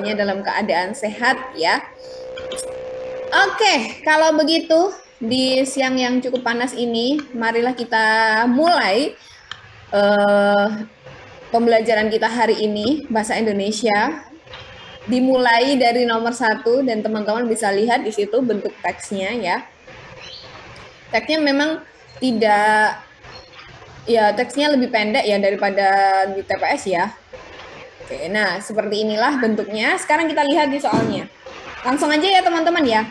dalam keadaan sehat ya. Oke, kalau begitu di siang yang cukup panas ini, marilah kita mulai pembelajaran kita hari ini, bahasa Indonesia. Dimulai dari nomor 1 dan teman-teman bisa lihat di situ bentuk teksnya ya. Teksnya memang tidak, ya teksnya lebih pendek ya daripada di TPS ya. Oke, nah seperti inilah bentuknya. Sekarang kita lihat di soalnya. Langsung aja ya teman-teman ya.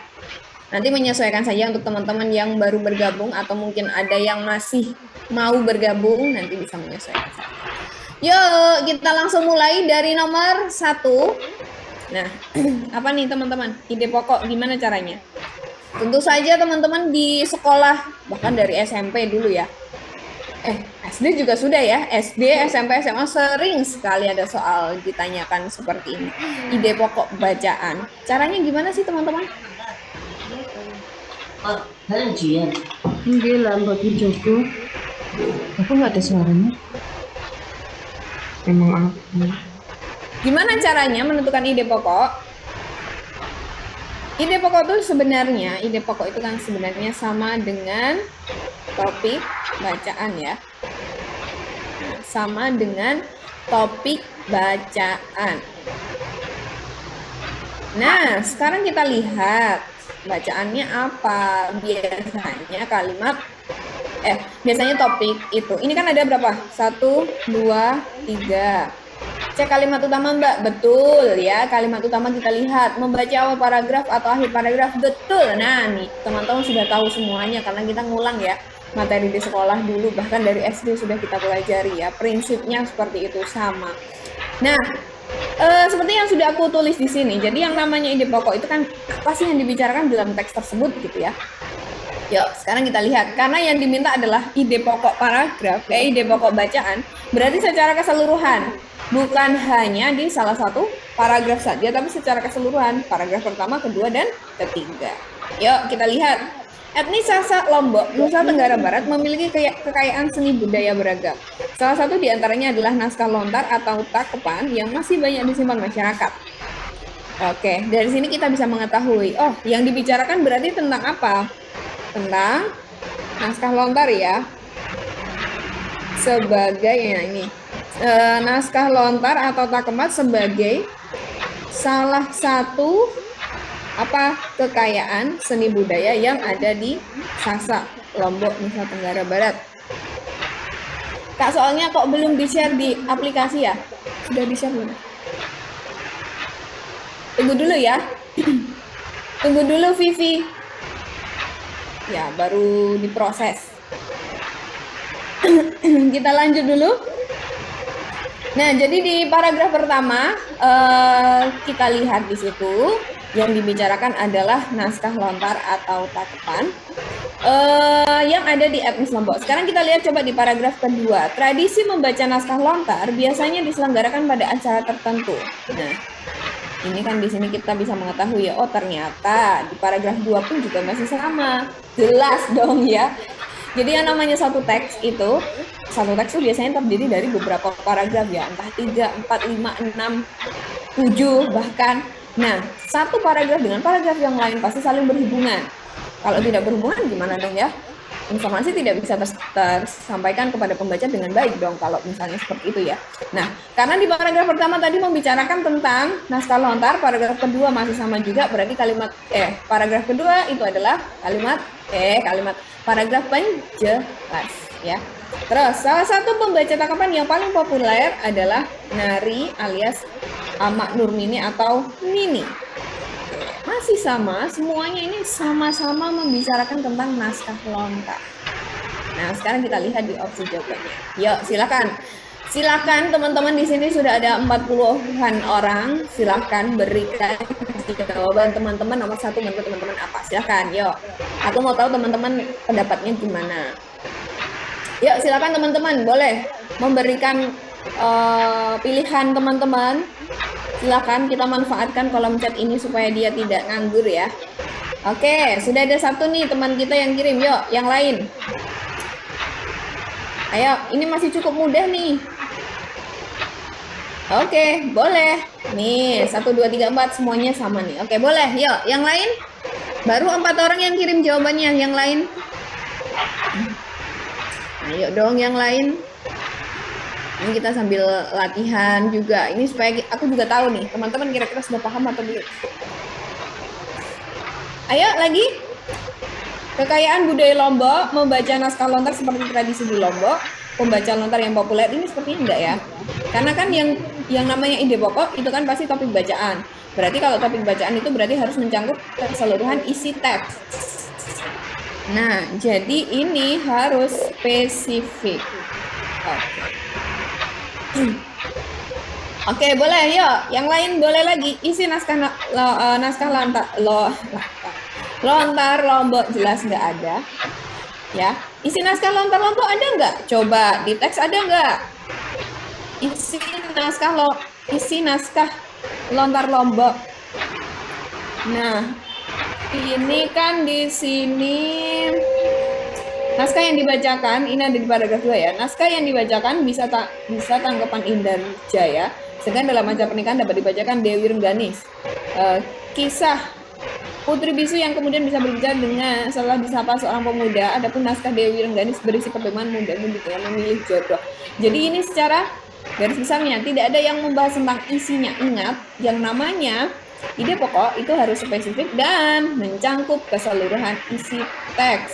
Nanti menyesuaikan saja untuk teman-teman yang baru bergabung atau mungkin ada yang masih mau bergabung, nanti bisa menyesuaikan saja. Yuk, kita langsung mulai dari nomor 1. Nah, apa nih teman-teman? Ide pokok gimana caranya? Tentu saja teman-teman di sekolah, bahkan dari SMP dulu ya. SD juga sudah ya. SD, SMP, SMA sering sekali ada soal ditanyakan seperti ini. Ide pokok bacaan. Caranya gimana sih teman-teman? Kalian Jian. Enggak lah, Mbak Joko. Aku nggak ada suaranya. Emang apa? Gimana caranya menentukan ide pokok? Ide pokok itu sebenarnya, ide pokok itu kan sebenarnya sama dengan topik bacaan ya. Nah, sama dengan topik bacaan. Nah, sekarang kita lihat bacaannya apa. Biasanya topik itu. Ini kan ada berapa? 1, 2, 3. Cek kalimat utama Mbak, betul ya. Kalimat utama kita lihat, membaca awal paragraf atau akhir paragraf, betul. Nah nih, teman-teman sudah tahu semuanya karena kita ngulang ya materi di sekolah dulu, bahkan dari SD sudah kita pelajari ya. Prinsipnya seperti itu sama. Nah, seperti yang sudah aku tulis di sini, jadi yang namanya ide pokok itu kan apa sih yang dibicarakan dalam teks tersebut gitu ya. Yuk, sekarang kita lihat. Karena yang diminta adalah ide pokok paragraf, ide pokok bacaan, berarti secara keseluruhan. Bukan hanya di salah satu paragraf saja, tapi secara keseluruhan. Paragraf pertama, kedua, dan ketiga. Yuk, kita lihat. Etnis Sasak Lombok, Nusa Tenggara Barat memiliki kekayaan seni budaya beragam. Salah satu di antaranya adalah naskah lontar atau takepan yang masih banyak disimpan masyarakat. Oke, dari sini kita bisa mengetahui, oh, yang dibicarakan berarti tentang apa? Tentang naskah lontar ya, sebagai ya ini naskah lontar atau takemat sebagai salah satu kekayaan seni budaya yang ada di Sasak Lombok, Nusa Tenggara Barat. Kak, soalnya kok belum di-share di aplikasi ya? Sudah di-share belum? Tunggu dulu ya. Tunggu dulu Vivi. Ya, baru diproses. Kita lanjut dulu. Nah, jadi di paragraf pertama kita lihat di situ yang dibicarakan adalah naskah lontar atau takepan yang ada di etnis Lombok. Sekarang kita lihat coba di paragraf kedua. Tradisi membaca naskah lontar biasanya diselenggarakan pada acara tertentu. Nah, ini kan di sini kita bisa mengetahui ya, oh ternyata di paragraf 2 pun juga masih sama. Jelas dong ya. Jadi yang namanya satu teks itu biasanya terdiri dari beberapa paragraf ya, entah 3, 4, 5, 6, 7 bahkan. Nah, satu paragraf dengan paragraf yang lain pasti saling berhubungan. Kalau tidak berhubungan gimana dong ya? Informasi tidak bisa tersampaikan kepada pembaca dengan baik dong kalau misalnya seperti itu ya. Nah, karena di paragraf pertama tadi membicarakan tentang naskah lontar, paragraf kedua masih sama juga, berarti paragraf kedua itu adalah kalimat paragraf penjelas ya. Terus salah satu pembaca tangkapan yang paling populer adalah Nari alias Amak Nurmini atau Nini. Masih sama, semuanya ini sama-sama membicarakan tentang naskah lontar. Nah, sekarang kita lihat di opsi jawabannya. Yuk, silakan. Silakan teman-teman di sini sudah ada 40-an orang. Silakan berikan jawaban teman-teman nomor 1 menurut teman-teman apa. Silakan, yuk. Aku mau tahu teman-teman pendapatnya gimana. Yuk, silakan teman-teman boleh memberikan pilihan teman-teman. Silakan kita manfaatkan kolom chat ini supaya dia tidak nganggur ya. Oke, sudah ada satu nih teman kita yang kirim. Yuk, yang lain. Ayo, ini masih cukup mudah nih. Oke, boleh. Nih, 1, 2, 3, 4 semuanya sama nih. Oke, boleh. Yuk, yang lain? Baru 4 orang yang kirim jawabannya. Yang lain? Ayo dong yang lain. Ini kita sambil latihan juga. Ini supaya aku juga tahu nih, teman-teman kira-kira sudah paham atau belum. Ayo lagi. Kekayaan budaya Lombok, membaca naskah lontar seperti tradisi di Lombok, pembaca lontar yang populer ini sepertinya enggak ya. Karena kan yang namanya ide pokok itu kan pasti topik bacaan. Berarti kalau topik bacaan itu berarti harus mencangkup keseluruhan isi teks. Nah, jadi ini harus spesifik. Oke. Oke, boleh. Yuk, yang lain boleh lagi. Isi naskah lontar Lombok jelas nggak ada. Ya, isi naskah lontar Lombok ada nggak? Coba di teks ada nggak? Isi naskah lontar Lombok. Nah, ini kan di sini naskah yang dibacakan ini ada di paragraf 2 ya. Naskah yang dibacakan bisa tanggapan Indah Jaya. Sedangkan dalam acara pernikahan dapat dibacakan Dewi Rengganis. Kisah Putri Bisu yang kemudian bisa berbicara dengan setelah disapa seorang pemuda. Adapun naskah Dewi Rengganis berisi pertemuan muda-mudi yang memilih jodoh. Jadi ini secara garis besarnya tidak ada yang membahas tentang isinya. Ingat, yang namanya ide pokok itu harus spesifik dan mencangkup keseluruhan isi teks.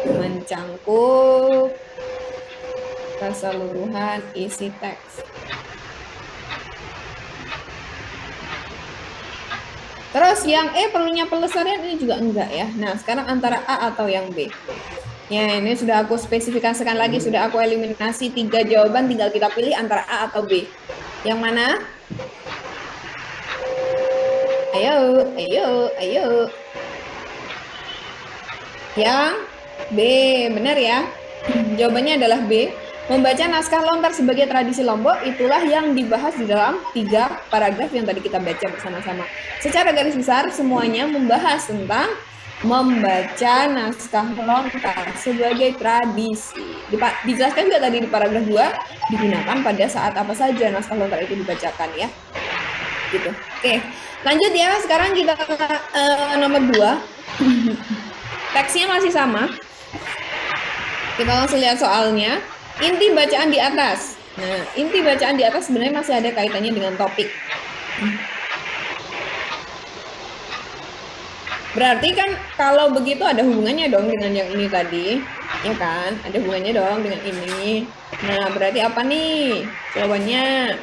Mencangkup keseluruhan isi teks. Terus yang perlunya pelestarian ini juga enggak ya. Nah, sekarang antara A atau yang B. Ya, ini sudah aku spesifikasikan lagi, sudah aku eliminasi 3 jawaban, tinggal kita pilih antara A atau B. Yang mana? Ayo, ayo, ayo. Yang B, benar ya? Jawabannya adalah B. Membaca naskah lontar sebagai tradisi Lombok itulah yang dibahas di dalam 3 paragraf yang tadi kita baca bersama-sama. Secara garis besar semuanya membahas tentang membaca naskah lontar sebagai tradisi. Dijelaskan juga tadi di paragraf 2 digunakan pada saat apa saja naskah lontar itu dibacakan ya. Gitu. Oke, lanjut ya. Sekarang kita nomor 2. Teksnya masih sama. Kita langsung lihat soalnya. Inti bacaan di atas. Nah, inti bacaan di atas sebenarnya masih ada kaitannya dengan topik. Berarti kan kalau begitu ada hubungannya dong dengan yang ini tadi. Ya kan? Ada hubungannya dong dengan ini. Nah, berarti apa nih jawabannya?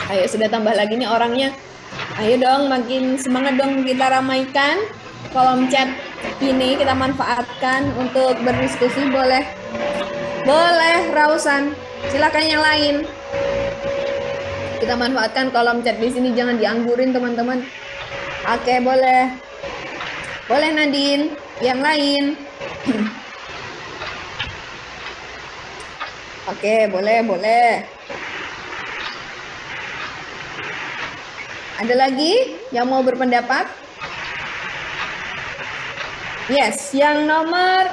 Ayo, sudah tambah lagi nih orangnya. Ayo dong, makin semangat dong kita ramaikan kolom chat ini, kita manfaatkan untuk berdiskusi. Boleh Rausan, silakan yang lain. Kita manfaatkan kolom chat di sini, jangan dianggurin teman-teman. Oke, boleh Nadine, yang lain. Oke, boleh. Ada lagi yang mau berpendapat? Yes, yang nomor.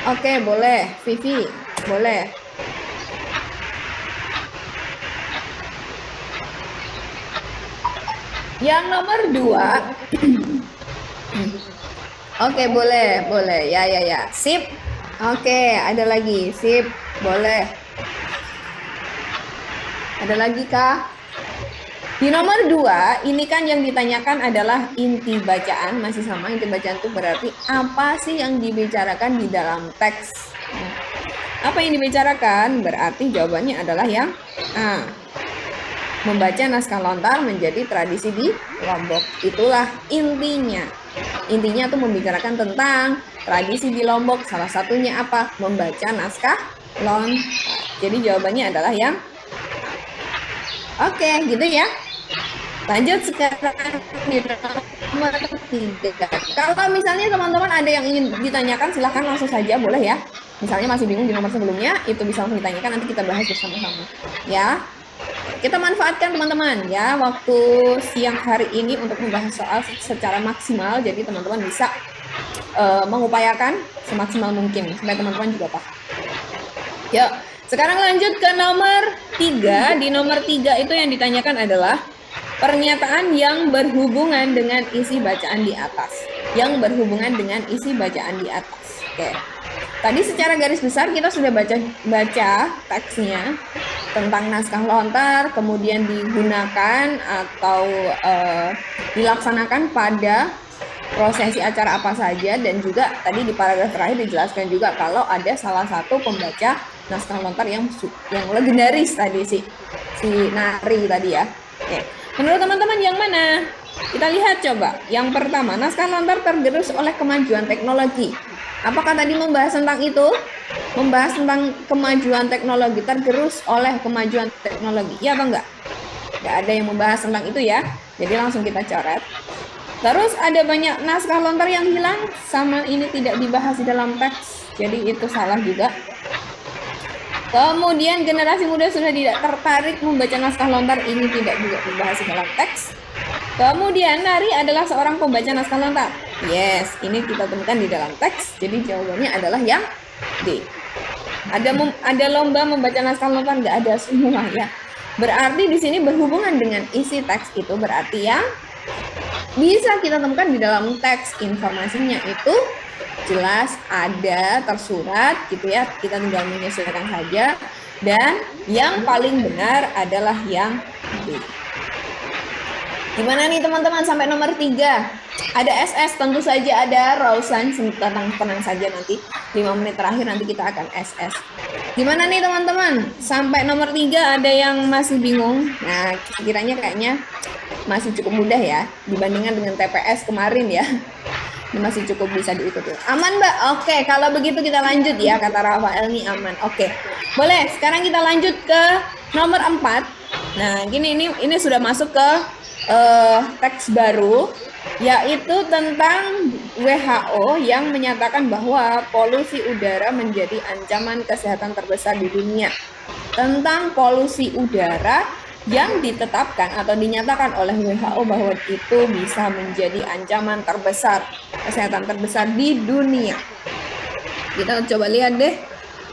Oke, boleh. Vivi, boleh. Yang nomor 2. Oke, boleh. Ya. Sip. Oke, ada lagi. Sip, boleh. Ada lagi kah? Di nomor 2, ini kan yang ditanyakan adalah inti bacaan, masih sama. Inti bacaan itu berarti apa sih yang dibicarakan di dalam teks. Apa yang dibicarakan? Berarti jawabannya adalah yang A. Membaca naskah lontar menjadi tradisi di Lombok. Itulah intinya. Intinya tuh membicarakan tentang tradisi di Lombok. Salah satunya apa? Membaca naskah lontar. Jadi jawabannya adalah yang Oke, gitu ya. Lanjut sekarang di nomor 3. Kalau misalnya teman-teman ada yang ingin ditanyakan, silahkan langsung saja, boleh ya. Misalnya masih bingung di nomor sebelumnya, itu bisa langsung ditanyakan, nanti kita bahas bersama-sama. Ya, kita manfaatkan teman-teman ya waktu siang hari ini untuk membahas soal secara maksimal. Jadi teman-teman bisa mengupayakan semaksimal mungkin supaya teman-teman juga paham. Yuk, sekarang lanjut ke nomor 3. Di nomor 3 itu yang ditanyakan adalah pernyataan yang berhubungan dengan isi bacaan di atas. Yang berhubungan dengan isi bacaan di atas. Oke. Tadi secara garis besar kita sudah baca teksnya tentang naskah lontar, kemudian digunakan atau dilaksanakan pada prosesi acara apa saja, dan juga tadi di paragraf terakhir dijelaskan juga kalau ada salah satu pembaca naskah lontar yang legendaris tadi si Nari tadi ya. Oke. Menurut teman-teman yang mana? Kita lihat coba. Yang pertama, naskah lontar tergerus oleh kemajuan teknologi. Apakah tadi membahas tentang itu? Membahas tentang kemajuan teknologi, tergerus oleh kemajuan teknologi. Iya apa enggak? Enggak ada yang membahas tentang itu ya. Jadi langsung kita coret. Terus ada banyak naskah lontar yang hilang, sama ini tidak dibahas di dalam teks. Jadi itu salah juga. Kemudian generasi muda sudah tidak tertarik membaca naskah lontar, ini tidak juga dibahas di dalam teks. Kemudian Nari adalah seorang pembaca naskah lontar. Yes, ini kita temukan di dalam teks. Jadi jawabannya adalah yang D. Ada lomba membaca naskah lontar, nggak ada semua ya. Berarti di sini berhubungan dengan isi teks itu berarti yang bisa kita temukan di dalam teks. Informasinya itu jelas ada tersurat gitu ya. Kita tinggal menyesuaikan saja. Dan yang paling benar adalah yang D. Gimana nih teman-teman sampai nomor 3? Ada SS, tentu saja ada Rausan, tenang saja nanti 5 menit terakhir nanti kita akan SS. Gimana nih teman-teman? Sampai nomor 3 ada yang masih bingung. Nah, kiranya kayaknya masih cukup mudah ya dibandingkan dengan TPS kemarin ya. Ini masih cukup bisa diikuti. Aman, Mbak? Oke, kalau begitu kita lanjut ya, kata Rafael nih aman. Oke. Boleh, sekarang kita lanjut ke nomor 4. Nah, ini sudah masuk ke teks baru, yaitu tentang WHO yang menyatakan bahwa polusi udara menjadi ancaman kesehatan terbesar di dunia. Tentang polusi udara yang ditetapkan atau dinyatakan oleh WHO bahwa itu bisa menjadi ancaman terbesar, kesehatan terbesar di dunia. Kita coba lihat deh.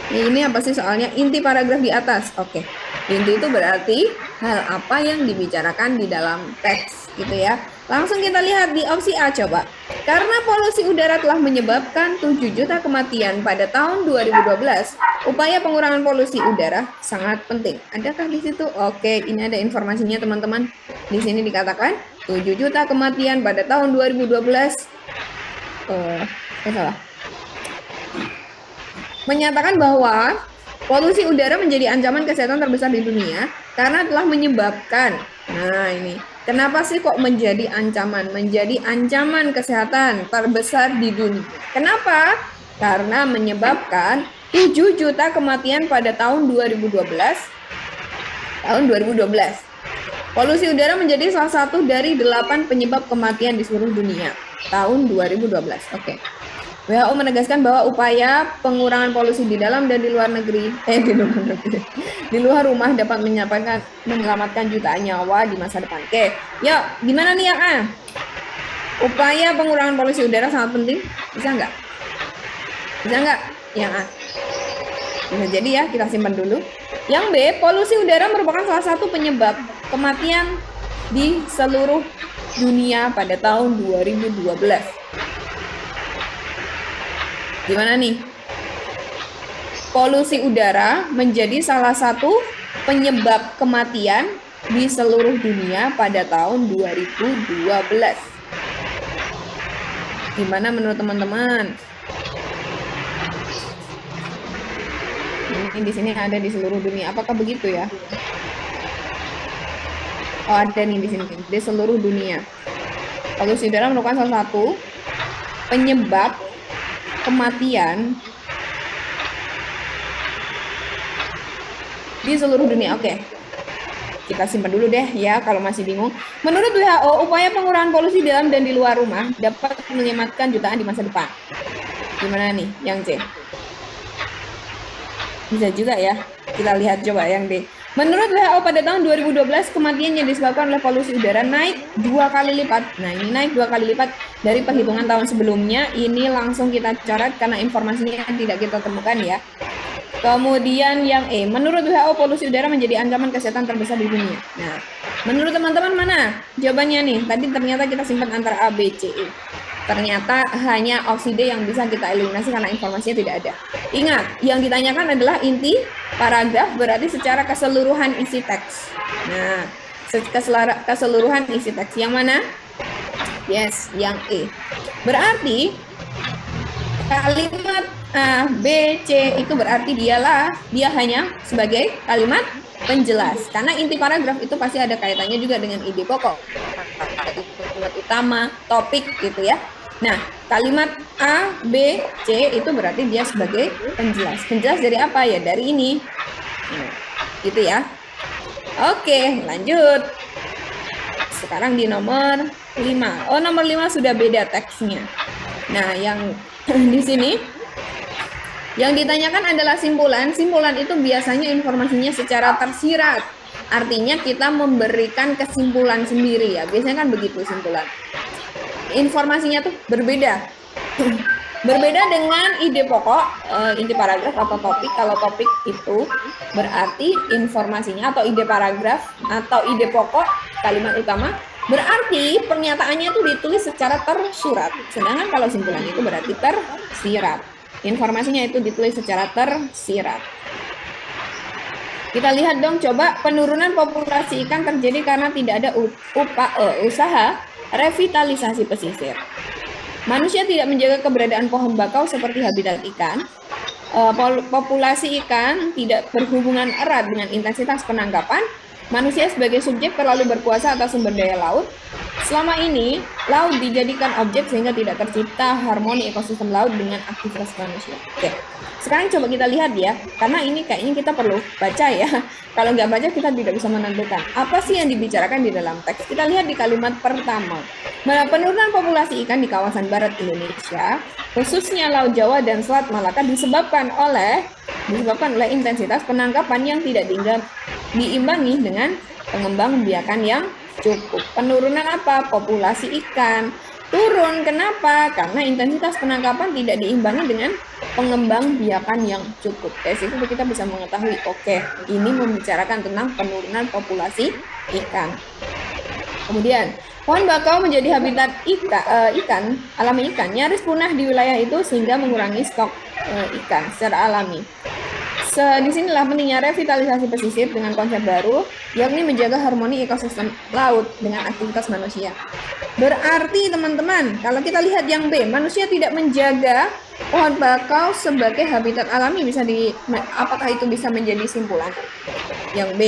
Ini apa sih soalnya? Inti paragraf di atas. Oke. Inti itu berarti hal apa yang dibicarakan di dalam teks gitu ya. Langsung kita lihat di opsi A coba. Karena polusi udara telah menyebabkan 7 juta kematian pada tahun 2012, upaya pengurangan polusi udara sangat penting. Adakah di situ? Oke, ini ada informasinya teman-teman. Di sini dikatakan 7 juta kematian pada tahun 2012. Salah. Menyatakan bahwa polusi udara menjadi ancaman kesehatan terbesar di dunia karena telah menyebabkan, nah ini, kenapa sih kok menjadi ancaman? Menjadi ancaman kesehatan terbesar di dunia. Kenapa? Karena menyebabkan 7 juta kematian pada tahun 2012. Tahun 2012. Polusi udara menjadi salah satu dari 8 penyebab kematian di seluruh dunia. Tahun 2012. Oke. WHO menegaskan bahwa upaya pengurangan polusi di dalam dan di luar negeri, di luar rumah dapat menyelamatkan jutaan nyawa di masa depan. Oke, yuk, gimana nih yang A? Upaya pengurangan polusi udara sangat penting, bisa nggak? Bisa nggak? Yang A. Bisa jadi ya, kita simpan dulu. Yang B, polusi udara merupakan salah satu penyebab kematian di seluruh dunia pada tahun 2012. Gimana nih? Polusi udara menjadi salah satu penyebab kematian di seluruh dunia pada tahun 2012. Gimana menurut teman-teman? Ini di sini ada di seluruh dunia. Apakah begitu ya? Oh, ada nih di sini di seluruh dunia. Polusi udara merupakan salah satu penyebab kematian di seluruh dunia. Oke. Kita simpan dulu deh ya kalau masih bingung. Menurut WHO, upaya pengurangan polusi di dalam dan di luar rumah dapat menyelamatkan jutaan di masa depan. Gimana nih yang C? Bisa juga ya. Kita lihat coba yang D. Menurut WHO pada tahun 2012 kematian yang disebabkan oleh polusi udara naik 2 kali lipat. Nah, ini naik 2 kali lipat dari perhitungan tahun sebelumnya. Ini langsung kita coret karena informasinya tidak kita temukan ya. Kemudian yang E, menurut WHO polusi udara menjadi ancaman kesehatan terbesar di dunia. Nah, menurut teman-teman mana jawabannya nih? Tadi ternyata kita simpan antara A, B, C, E. Ternyata hanya opsi D yang bisa kita eliminasi karena informasinya tidak ada. Ingat, yang ditanyakan adalah inti paragraf, berarti secara keseluruhan isi teks. Nah, keseluruhan isi teks yang mana? Yes, yang E. Berarti kalimat A, B, C itu berarti dia hanya sebagai kalimat penjelas. Karena inti paragraf itu pasti ada kaitannya juga dengan ide pokok, kalimat utama, topik gitu ya. Nah, kalimat A, B, C itu berarti dia sebagai penjelas. Penjelas dari apa ya? Dari ini. Nah, gitu ya. Oke, lanjut. Sekarang di nomor 5. Oh, nomor 5 sudah beda teksnya. Nah, yang di sini yang ditanyakan adalah simpulan. Simpulan itu biasanya informasinya secara tersirat. Artinya kita memberikan kesimpulan sendiri ya. Biasanya kan begitu simpulan. Informasinya tuh berbeda. Berbeda dengan ide pokok, inti paragraf atau topik. Kalau topik itu berarti informasinya atau ide paragraf atau ide pokok kalimat utama berarti pernyataannya itu ditulis secara tersurat. Sedangkan kalau simpulan itu berarti tersirat. Informasinya itu ditulis secara tersirat. Kita lihat dong, coba penurunan populasi ikan terjadi karena tidak ada usaha revitalisasi pesisir. Manusia tidak menjaga keberadaan pohon bakau seperti habitat ikan. Populasi ikan tidak berhubungan erat dengan intensitas penangkapan. Manusia sebagai subjek terlalu berkuasa atas sumber daya laut. Selama ini, laut dijadikan objek sehingga tidak tercipta harmoni ekosistem laut dengan aktivitas manusia. Oke, sekarang coba kita lihat ya, karena ini kayaknya kita perlu baca ya. Kalau nggak baca kita tidak bisa menentukan apa sih yang dibicarakan di dalam teks. Kita lihat di kalimat pertama. Penurunan populasi ikan di kawasan barat Indonesia, khususnya Laut Jawa dan Selat Malaka disebabkan oleh intensitas penangkapan yang tidak diimbangi dengan pengembangbiakan yang cukup. Penurunan apa? Populasi ikan turun. Kenapa? Karena intensitas penangkapan tidak diimbangi dengan pengembangbiakan yang cukup. Dari situ kita bisa mengetahui, oke, ini membicarakan tentang penurunan populasi ikan. Kemudian, pohon bakau menjadi habitat alami ikan nyaris punah di wilayah itu sehingga mengurangi stok ikan secara alami. Disinilah pentingnya revitalisasi pesisir dengan konsep baru, yakni menjaga harmoni ekosistem laut dengan aktivitas manusia. Berarti teman-teman, kalau kita lihat yang B, manusia tidak menjaga pohon bakau sebagai habitat alami, apakah itu bisa menjadi simpulan? Yang B.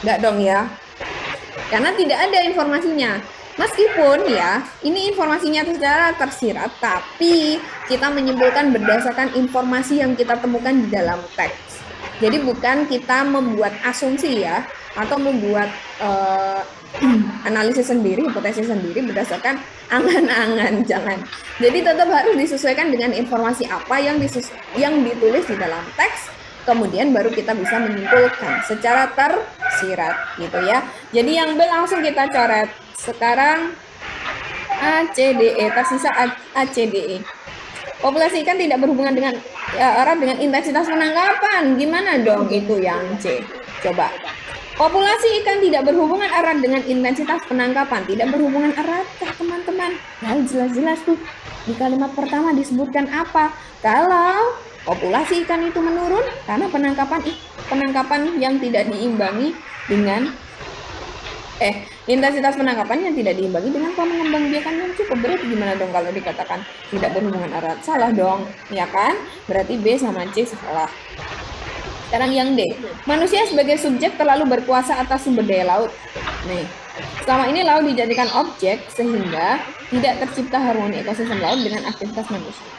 Enggak dong ya. Karena tidak ada informasinya. Meskipun ya, ini informasinya secara tersirat, tapi kita menyimpulkan berdasarkan informasi yang kita temukan di dalam teks. Jadi bukan kita membuat asumsi ya, atau membuat analisis sendiri, hipotesis sendiri berdasarkan angan-angan, jangan. Jadi tetap harus disesuaikan dengan informasi apa yang ditulis di dalam teks, kemudian baru kita bisa menyimpulkan secara tersirat gitu ya. Jadi yang B langsung kita coret. Sekarang A, C, D, E, tersisa A, C, D, E. Populasi ikan tidak berhubungan dengan erat dengan intensitas penangkapan. Gimana dong itu yang C? Coba. Populasi ikan tidak berhubungan erat dengan intensitas penangkapan. Tidak berhubungan erat kah teman-teman? Nah, jelas-jelas tuh di kalimat pertama disebutkan apa? Kalau populasi ikan itu menurun karena penangkapan yang tidak diimbangi dengan intensitas penangkapan yang tidak diimbangi dengan pengembangbiakan yang cukup. Berarti gimana dong kalau dikatakan tidak berhubungan erat? Salah dong, ya kan? Berarti B sama C salah. Sekarang yang D, manusia sebagai subjek terlalu berkuasa atas sumber daya laut. Nih, selama ini laut dijadikan objek sehingga tidak tercipta harmoni ekosistem laut dengan aktivitas manusia.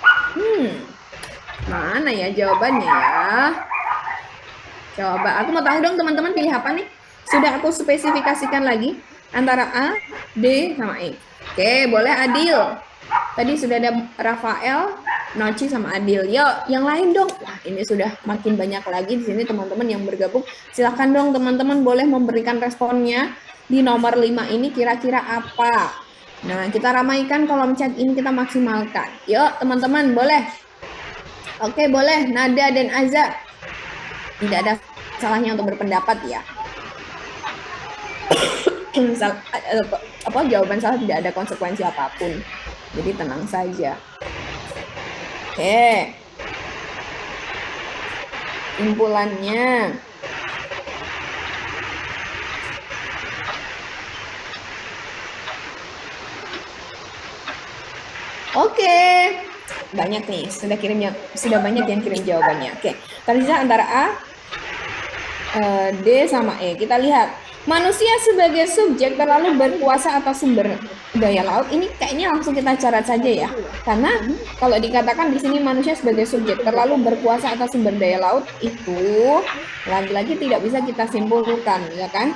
Mana ya jawabannya ya? Coba, aku mau tahu dong teman-teman pilih apa nih? Sudah aku spesifikasikan lagi antara A, D, sama E. Oke, boleh Adil. Tadi sudah ada Rafael, Noci, sama Adil. Yuk, yang lain dong. Wah, ini sudah makin banyak lagi di sini teman-teman yang bergabung. Silahkan dong teman-teman boleh memberikan responnya di nomor 5 ini kira-kira apa. Nah, kita ramaikan kolom chat ini, kita maksimalkan. Yuk, teman-teman boleh. Oke, boleh. Nada dan Aza. Tidak ada salahnya untuk berpendapat ya. Jawaban salah tidak ada konsekuensi apapun. Jadi tenang saja. Oke. Simpulannya. Oke. Banyak nih, sudah banyak yang kirim jawabannya. Oke. Terisa antara A, D sama E. Kita lihat. Manusia sebagai subjek terlalu berkuasa atas sumber daya laut. Ini kayaknya langsung kita catat saja ya. Karena kalau dikatakan di sini manusia sebagai subjek terlalu berkuasa atas sumber daya laut, itu lagi-lagi tidak bisa kita simpulkan, ya kan?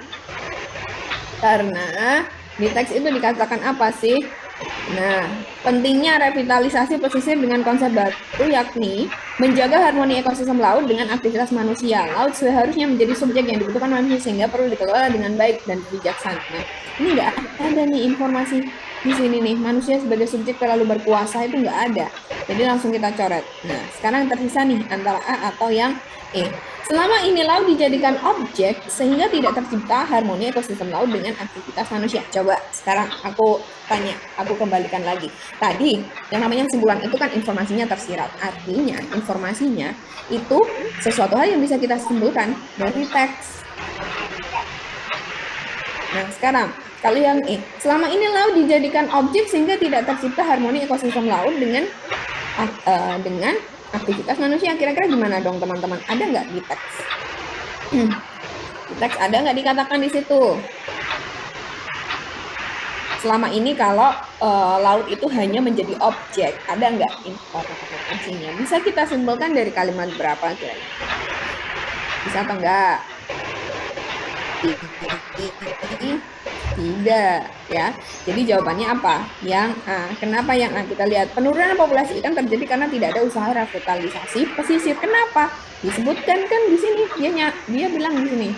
Karena di teks itu dikatakan apa sih? Nah, pentingnya revitalisasi pesisir dengan konsep baru, yakni menjaga harmoni ekosistem laut dengan aktivitas manusia. Laut seharusnya menjadi subjek yang dibutuhkan manusia sehingga perlu dikelola dengan baik dan bijaksana. Nah, ini nggak ada nih informasi di sini nih, manusia sebagai subjek terlalu berkuasa itu nggak ada. Jadi langsung kita coret. Nah, sekarang tersisa nih antara A atau yang E. Selama ini laut dijadikan objek sehingga tidak tercipta harmoni ekosistem laut dengan aktivitas manusia. Coba sekarang aku tanya, aku kembalikan lagi. Tadi yang namanya kesimpulan itu kan informasinya tersirat. Artinya informasinya itu sesuatu hal yang bisa kita simpulkan dari teks. Nah sekarang kalau yang E, selama ini laut dijadikan objek sehingga tidak tercipta harmoni ekosistem laut dengan aktivitas manusia. Kira-kira gimana dong teman-teman? Ada nggak di teks? Di teks ada nggak dikatakan di situ? Selama ini kalau laut itu hanya menjadi objek, ada nggak informasinya? Bisa kita simpulkan dari kalimat berapa kira-kira? Bisa atau enggak? Tidak ya. Jadi jawabannya apa? Yang A. Kenapa yang A? Kita lihat penurunan populasi ikan terjadi karena tidak ada usaha revitalisasi pesisir. Kenapa? Disebutkan kan di sini. Dia bilang di sini.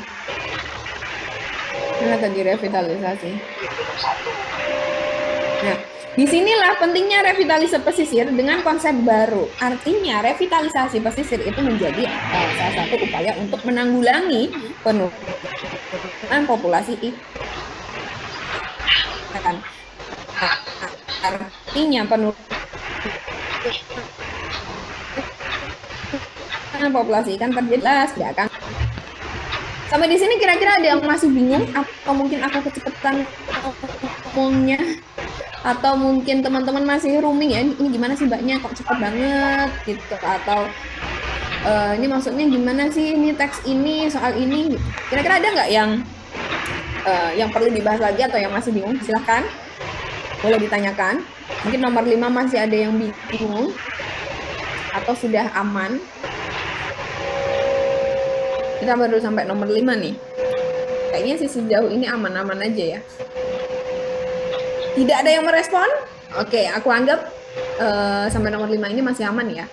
Mana tadi revitalisasi? Nah, disinilah pentingnya revitalisasi pesisir dengan konsep baru. Artinya revitalisasi pesisir itu menjadi salah satu upaya untuk menanggulangi penurunan populasi ikan. Artinya penurunan populasi ikan terjelas, ya kan? Sampai di sini kira-kira ada yang masih bingung atau mungkin aku kecepatan ngomongnya, atau mungkin teman-teman masih rooming ya, ini gimana sih mbaknya kok cepet banget gitu, atau ini maksudnya gimana sih ini teks ini soal ini, kira-kira ada nggak yang perlu dibahas lagi atau yang masih bingung? Silahkan, boleh ditanyakan. Mungkin nomor 5 masih ada yang bingung atau sudah aman. Kita baru sampai nomor 5 nih. Kayaknya sih sejauh ini aman-aman aja ya. Tidak ada yang merespon? Oke, aku anggap sampai nomor 5 ini masih aman ya.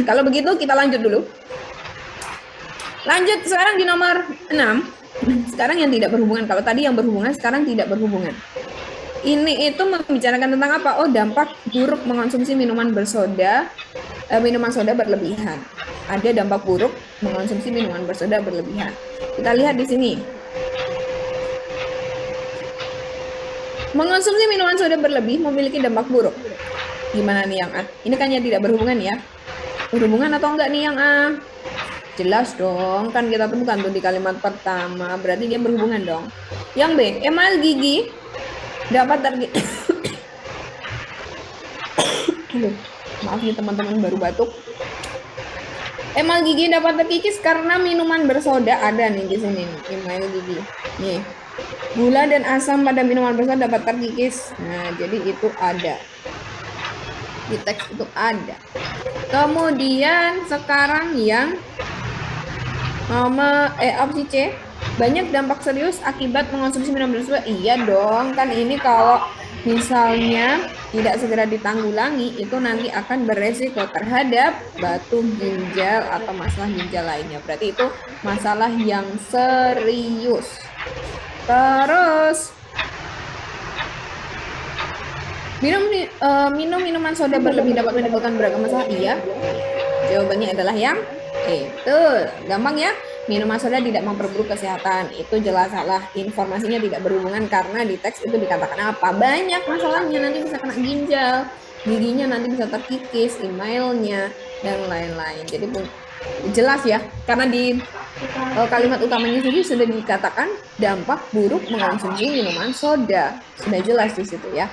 Kalau begitu kita lanjut dulu. Lanjut sekarang di nomor 6. Sekarang yang tidak berhubungan. Kalau tadi yang berhubungan, sekarang tidak berhubungan. Ini itu membicarakan tentang apa? Oh, dampak buruk mengonsumsi minuman bersoda, minuman soda berlebihan. Ada dampak buruk mengonsumsi minuman bersoda berlebihan. Kita lihat di sini. Mengonsumsi minuman soda berlebih memiliki dampak buruk. Gimana nih yang A? Ini kan yang tidak berhubungan ya. Berhubungan atau enggak nih yang A? Jelas dong, kan kita temukan tuh di kalimat pertama, berarti dia berhubungan dong. Yang B, emal gigi dapat maaf ya teman-teman, baru batuk. Emal gigi dapat terkikis karena minuman bersoda. Ada nih di sini nih, emal gigi. Nih, gula dan asam pada minuman bersoda dapat terkikis. Nah, jadi itu ada. Di teks itu ada. Kemudian sekarang yang opsi C, banyak dampak serius akibat mengonsumsi minuman bersoda. Iya dong, kan ini kalau misalnya tidak segera ditanggulangi itu nanti akan beresiko terhadap batu ginjal atau masalah ginjal lainnya. Berarti itu masalah yang serius. Terus minum minuman soda berlebih dapat menimbulkan beragam masalah. Iya. Jawabannya adalah yang itu. Gampang ya. Minuman soda tidak memperburuk kesehatan. Itu jelas salah. Informasinya tidak berhubungan karena di teks itu dikatakan apa? Banyak masalahnya. Nanti bisa kena ginjal, giginya nanti bisa terkikis, emailnya, dan lain-lain. Jadi jelas ya. Karena di kalimat utamanya sendiri sudah dikatakan dampak buruk mengonsumsi minuman soda. Sudah jelas di situ ya.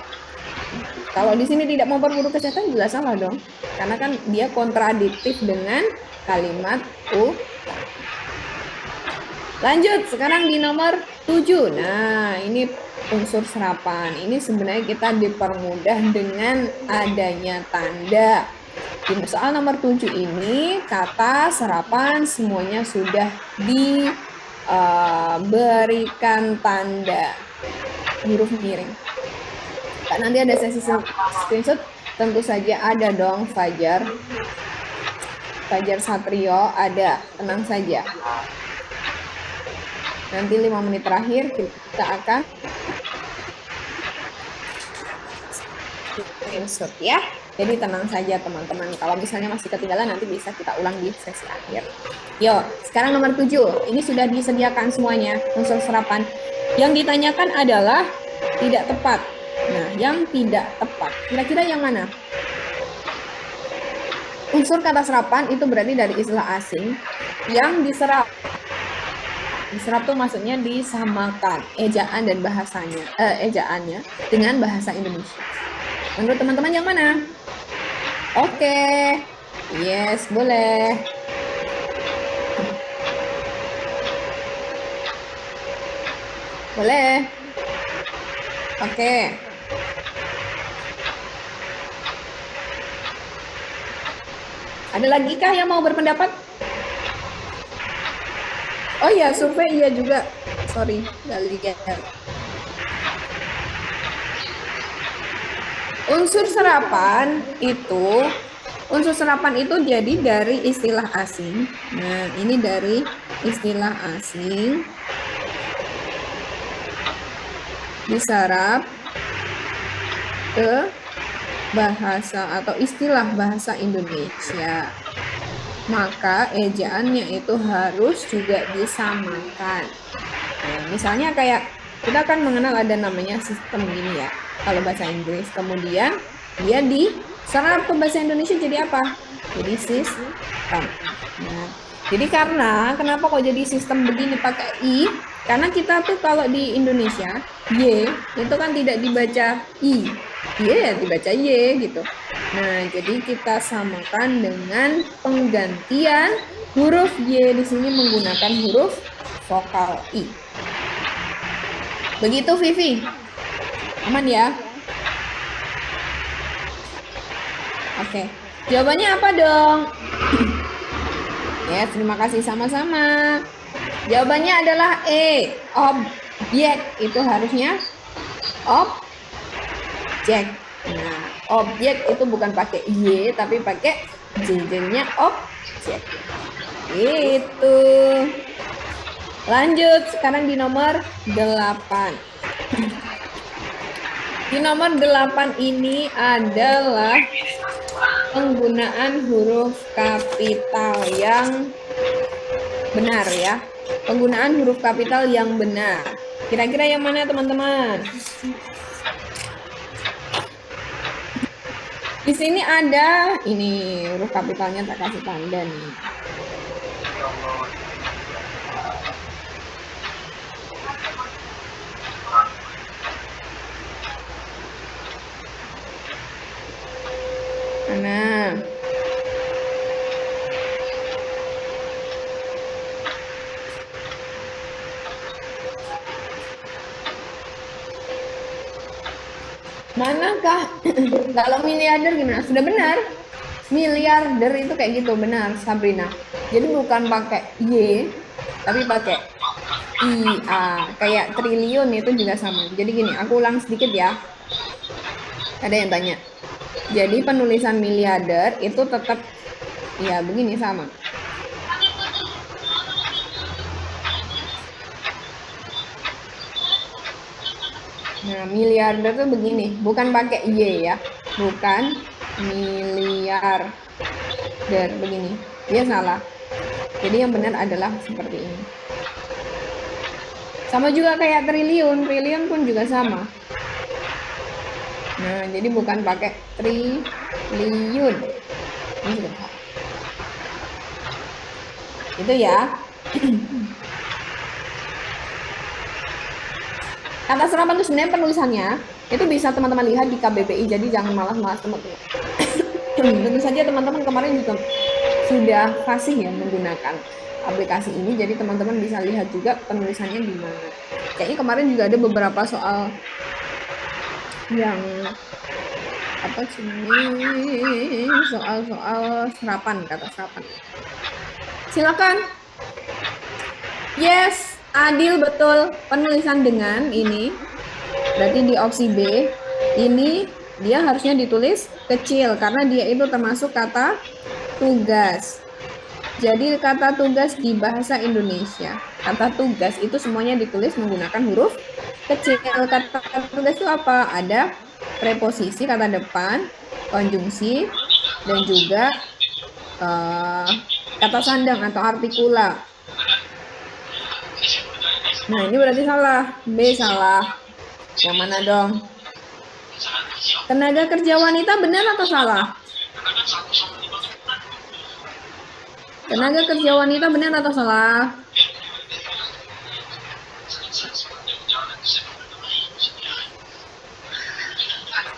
Kalau di sini tidak memperburuk kesehatan jelas salah dong. Karena kan dia kontradiktif dengan kalimat U. Lanjut, sekarang di nomor 7. Nah, ini unsur serapan. Ini sebenarnya kita dipermudah dengan adanya tanda. Di soal nomor 7 ini, kata serapan semuanya sudah diberikan tanda huruf miring. Nanti ada sesi screenshot, tentu saja ada dong Fajar. Fajar Satrio ada, tenang saja. Nanti 5 menit terakhir kita akan screenshot ya. Jadi tenang saja teman-teman. Kalau misalnya masih ketinggalan nanti bisa kita ulang di sesi akhir. Yo, sekarang nomor 7. Ini sudah disediakan semuanya unsur serapan. Yang ditanyakan adalah tidak tepat. Nah, yang tidak tepat, kira-kira yang mana? Unsur kata serapan itu berarti dari istilah asing yang diserap. Diserap tuh maksudnya disamakan ejaan dan bahasanya, ejaannya dengan bahasa Indonesia. Menurut teman-teman yang mana? Oke, yes, boleh. Boleh. Oke. Ada lagi kah yang mau berpendapat? Oh iya, survei iya juga. Sorry, nggak lihat. Unsur serapan itu jadi dari istilah asing. Nah, ini dari istilah asing diserap ke bahasa atau istilah bahasa Indonesia. Maka ejaannya itu harus juga disamakan. Nah, misalnya kayak kita kan mengenal ada namanya sistem gini ya. Kalau bahasa Inggris, kemudian dia diserap ke bahasa Indonesia jadi apa? Jadi sistem. Nah, jadi kenapa kok jadi sistem begini pakai I? Karena kita tuh kalau di Indonesia, Y itu kan tidak dibaca I. Y ya dibaca Y gitu. Nah, jadi kita samakan dengan penggantian huruf Y di sini menggunakan huruf vokal I. Begitu Vivi. Aman ya? Oke. Jawabannya apa dong? Ya, terima kasih sama-sama. Jawabannya adalah E. Objek itu harusnya objek. Nah, objek itu bukan pakai Y tapi pakai J. Jadinya objek. Itu. Lanjut, sekarang di nomor 8. Di nomor 8 ini adalah penggunaan huruf kapital yang benar ya. Penggunaan huruf kapital yang benar. Kira-kira yang mana teman-teman? Di sini ada ini huruf kapitalnya tak kasih tanda nih. Mana? Manakah? Kalau miliarder gimana? Sudah benar. Miliarder itu kayak gitu, benar Sabrina. Jadi bukan pakai Y, tapi pakai IA. Kayak triliun itu juga sama. Jadi gini, aku ulang sedikit ya. Ada yang tanya. Jadi penulisan miliarder itu tetap ya begini sama. Nah, miliarder tuh begini, bukan pakai Y ya. Bukan miliar. begini. Dia salah. Jadi yang benar adalah seperti ini. Sama juga kayak triliun. Triliun pun juga sama. Nah, jadi bukan pakai triliun. Ini juga salah. Itu ya. Kata serapan itu sebenarnya penulisannya itu bisa teman-teman lihat di KBBI, jadi jangan malas-malas teman-teman. Tentu saja teman-teman kemarin juga sudah fasih ya menggunakan aplikasi ini, jadi teman-teman bisa lihat juga penulisannya di mana. Kayaknya kemarin juga ada beberapa soal yang apa sih, soal-soal serapan, kata serapan. Silakan. Yes, adil, betul. Penulisan dengan ini berarti di opsi B ini dia harusnya ditulis kecil karena dia itu termasuk kata tugas. Jadi kata tugas di bahasa Indonesia, kata tugas itu semuanya ditulis menggunakan huruf kecil. Kata tugas itu apa? Ada preposisi, kata depan, konjungsi, dan juga kata sandang atau artikula. Nah, ini berarti salah. B salah. Yang mana dong? Tenaga kerja wanita benar atau salah? Tenaga kerja wanita benar atau salah?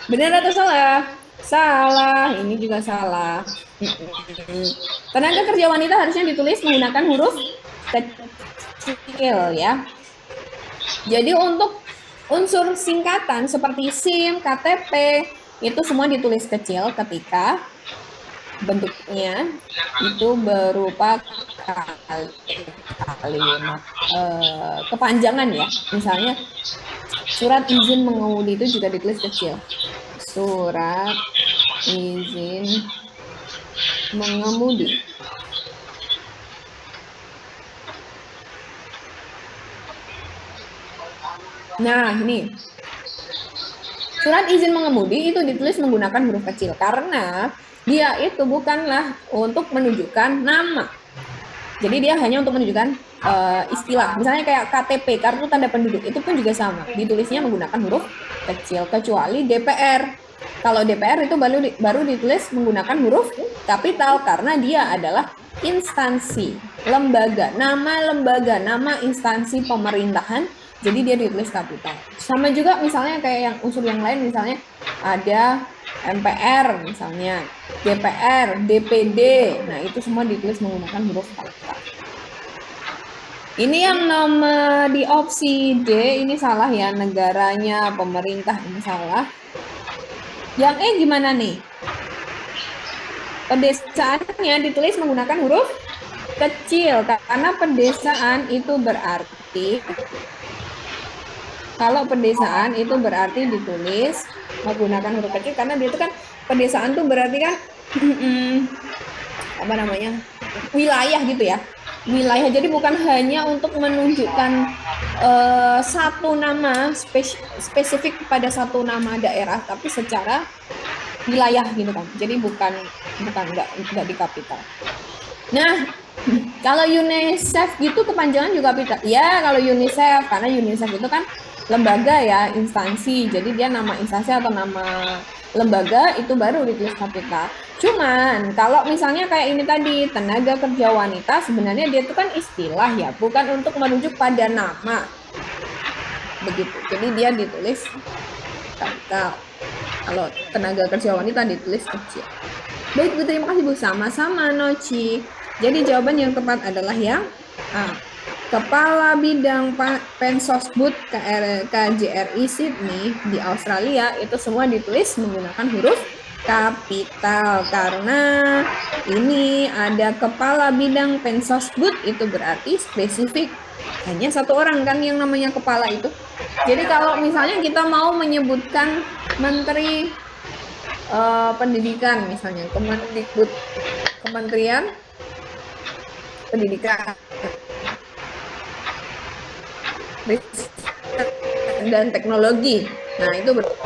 Benar atau salah? Salah. Ini juga salah. Tenaga kerja wanita harusnya ditulis menggunakan huruf kecil ya. Jadi untuk unsur singkatan seperti SIM, KTP, itu semua ditulis kecil ketika bentuknya itu berupa kalimat kepanjangan ya. Misalnya surat izin mengemudi itu juga ditulis kecil. Surat izin mengemudi. Nah, ini. Surat izin mengemudi itu ditulis menggunakan huruf kecil karena dia itu bukanlah untuk menunjukkan nama. Jadi dia hanya untuk menunjukkan istilah. Misalnya kayak KTP, kartu tanda penduduk, itu pun juga sama. Ditulisnya menggunakan huruf kecil kecuali DPR. Kalau DPR itu baru ditulis menggunakan huruf kapital karena dia adalah instansi, lembaga, nama instansi pemerintahan. Jadi dia ditulis kapital. Sama juga misalnya kayak yang unsur yang lain, misalnya ada MPR misalnya, DPR, DPD. Nah, itu semua ditulis menggunakan huruf kapital. Ini yang nomor di opsi D ini salah ya, negaranya, pemerintah ini salah. Yang E gimana nih? Pedesaannya ditulis menggunakan huruf kecil karena pedesaan itu berarti ditulis menggunakan huruf kecil karena dia itu kan pedesaan tuh berarti kan apa namanya, wilayah gitu ya, wilayah. Jadi bukan hanya untuk menunjukkan satu nama spesifik pada satu nama daerah, tapi secara wilayah gitu kan. Jadi bukan nggak di kapital. Nah, kalau UNICEF gitu kepanjangan juga kapital. Ya, kalau UNICEF, karena UNICEF itu kan lembaga ya, instansi. Jadi dia nama instansi atau nama lembaga itu baru ditulis kapital. Cuman kalau misalnya kayak ini tadi, tenaga kerja wanita, sebenarnya dia itu kan istilah ya, bukan untuk merujuk pada nama. Begitu. Jadi dia ditulis kapital. Kalau tenaga kerja wanita ditulis kecil. Baik, Bu, terima kasih Bu. Sama-sama, Noci. Jadi jawaban yang tepat adalah yang A. Kepala Bidang Pensosbud KJRI Sydney di Australia itu semua ditulis menggunakan huruf kapital karena ini ada Kepala Bidang Pensosbud, itu berarti spesifik. Hanya satu orang kan yang namanya kepala itu. Jadi kalau misalnya kita mau menyebutkan Menteri Pendidikan misalnya, Kemendikbud, Kementerian Pendidikan dan Teknologi. Nah, itu berarti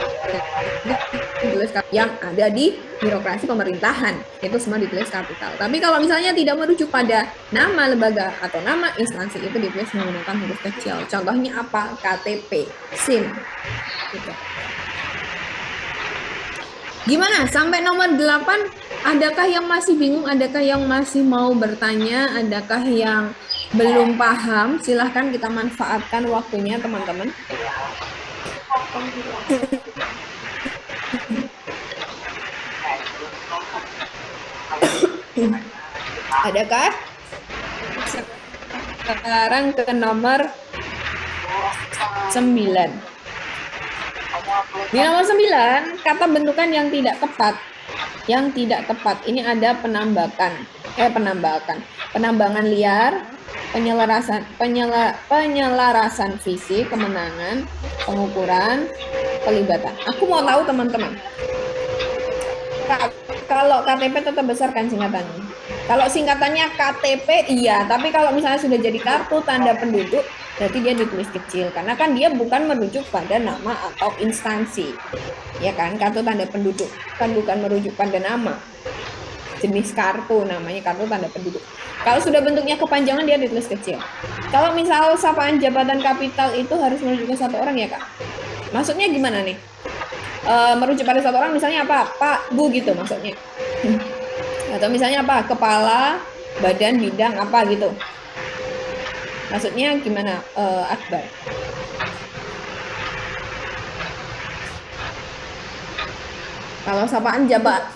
ditulis yang ada di birokrasi pemerintahan, itu semua ditulis kapital. Tapi kalau misalnya tidak merujuk pada nama lembaga atau nama instansi, itu ditulis menggunakan huruf kecil. Contohnya apa? KTP, SIM. Gitu. Gimana? Sampai nomor 8, adakah yang masih bingung? Adakah yang masih mau bertanya? Adakah yang belum paham? Silahkan kita manfaatkan waktunya, teman-teman. Adakah? Sekarang ke nomor 9. Di nomor 9, kata bentukan yang tidak tepat. Yang tidak tepat, ini ada penambangan liar, penyelarasan visi, kemenangan, pengukuran, pelibatan. Aku mau tahu teman-teman, kalau KTP tetap besar kan singkatannya? Kalau singkatannya KTP iya, tapi kalau misalnya sudah jadi kartu tanda penduduk, berarti dia ditulis kecil, karena kan dia bukan merujuk pada nama atau instansi, ya kan? Kartu tanda penduduk kan bukan merujuk pada nama, jenis kartu, namanya kartu tanda penduduk. Kalau sudah bentuknya kepanjangan, dia ditulis kecil. Kalau misal sapaan jabatan kapital itu harus merujuk ke satu orang ya kak? Maksudnya gimana nih? Merujuk pada satu orang, misalnya apa? Pak, Bu gitu maksudnya. Atau misalnya apa? Kepala, badan, bidang apa gitu. Maksudnya gimana, Akbar? Kalau sapaan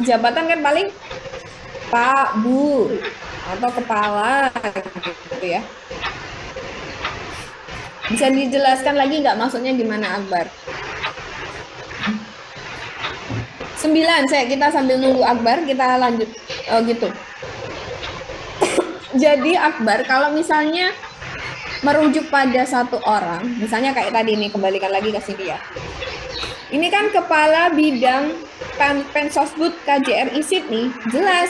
jabatan kan paling Pak, Bu, atau kepala gitu ya. Bisa dijelaskan lagi nggak maksudnya gimana, Akbar? 9, kita sambil nunggu Akbar, kita lanjut gitu. Jadi Akbar, kalau misalnya merujuk pada satu orang, misalnya kayak tadi nih, kembalikan lagi ke sini ya. Ini kan kepala bidang Pensosbud KJRI SIP nih, jelas.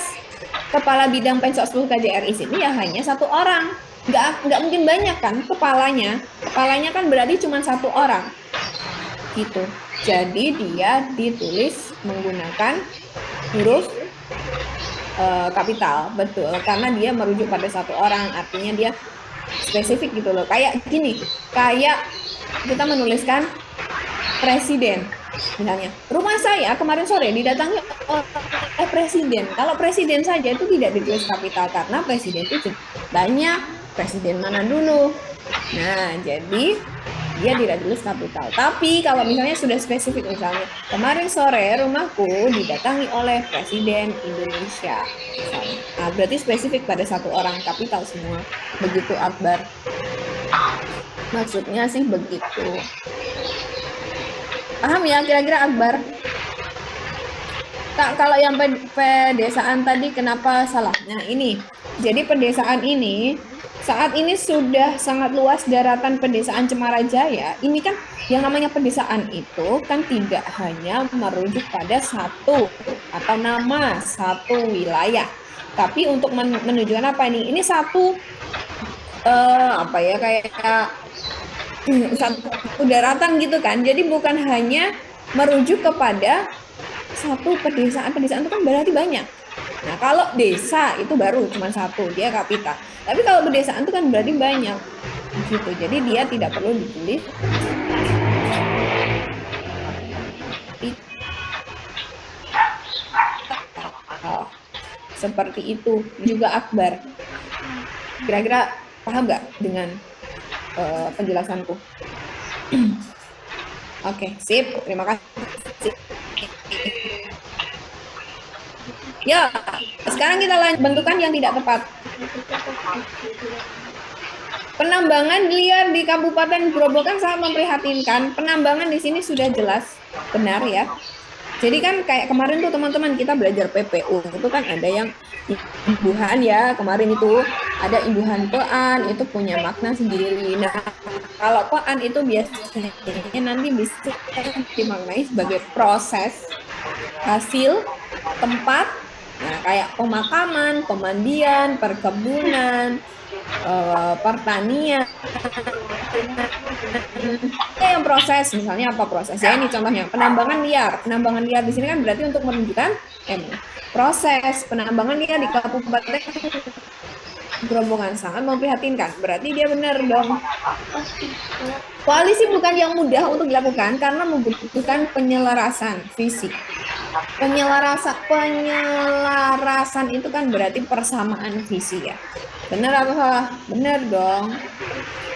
Kepala bidang Pensosbud KJRI SIP ini ya hanya satu orang. Nggak mungkin banyak kan kepalanya. Kepalanya kan berarti cuma satu orang. Gitu. Jadi dia ditulis menggunakan huruf kapital, betul, karena dia merujuk pada satu orang, artinya dia spesifik gitu loh. Kayak gini, kayak kita menuliskan presiden, misalnya rumah saya kemarin sore didatangi oleh presiden. Kalau presiden saja itu tidak ditulis kapital, karena presiden itu banyak, presiden mana dulu. Nah, jadi dia tidak tulis kapital. Tapi kalau misalnya sudah spesifik, misalnya kemarin sore rumahku didatangi oleh Presiden Indonesia, nah, berarti spesifik pada satu orang, kapital semua. Begitu Akbar. Maksudnya sih begitu. Paham ya kira-kira Akbar? Kak, kalau yang pedesaan tadi kenapa salahnya? Ini, jadi pedesaan ini saat ini sudah sangat luas daratan pedesaan Cemara Jaya. Ini kan yang namanya pedesaan itu kan tidak hanya merujuk pada satu atau nama satu wilayah, tapi untuk menunjukkan apa ini? Ini satu apa ya, kayak satu daratan gitu kan. Jadi bukan hanya merujuk kepada satu pedesaan. Pedesaan itu kan berarti banyak. Nah, kalau desa itu baru cuma satu, dia kapital. Tapi kalau pedesaan itu kan berarti banyak. Gitu. Jadi dia tidak perlu ditulis. Seperti itu juga Akbar. Kira-kira paham nggak dengan penjelasanku? Oke, sip. Terima kasih. Ya, sekarang kita lanjut bentukan yang tidak tepat. Penambangan liar di Kabupaten Grobogan sangat memprihatinkan. Penambangan di sini sudah jelas benar ya. Jadi kan kayak kemarin tuh teman-teman kita belajar PPU, itu kan ada yang imbuhan ya, kemarin itu ada imbuhan pean, itu punya makna sendiri. Nah, kalau pean itu biasanya nanti bisa dimaknai sebagai proses, hasil, tempat. Nah, kayak pemakaman, pemandian, perkebunan, pertanian, yang proses, misalnya apa prosesnya ini contohnya penambangan liar. Penambangan liar di sini kan berarti untuk menunjukkan proses penambangan liar di Kabupaten Grobogan sangat memprihatinkan. Berarti dia benar dong. Koalisi bukan yang mudah untuk dilakukan karena membutuhkan penyelarasan visi. Penyelarasan itu kan berarti persamaan visi ya. Benar atau salah? Benar dong.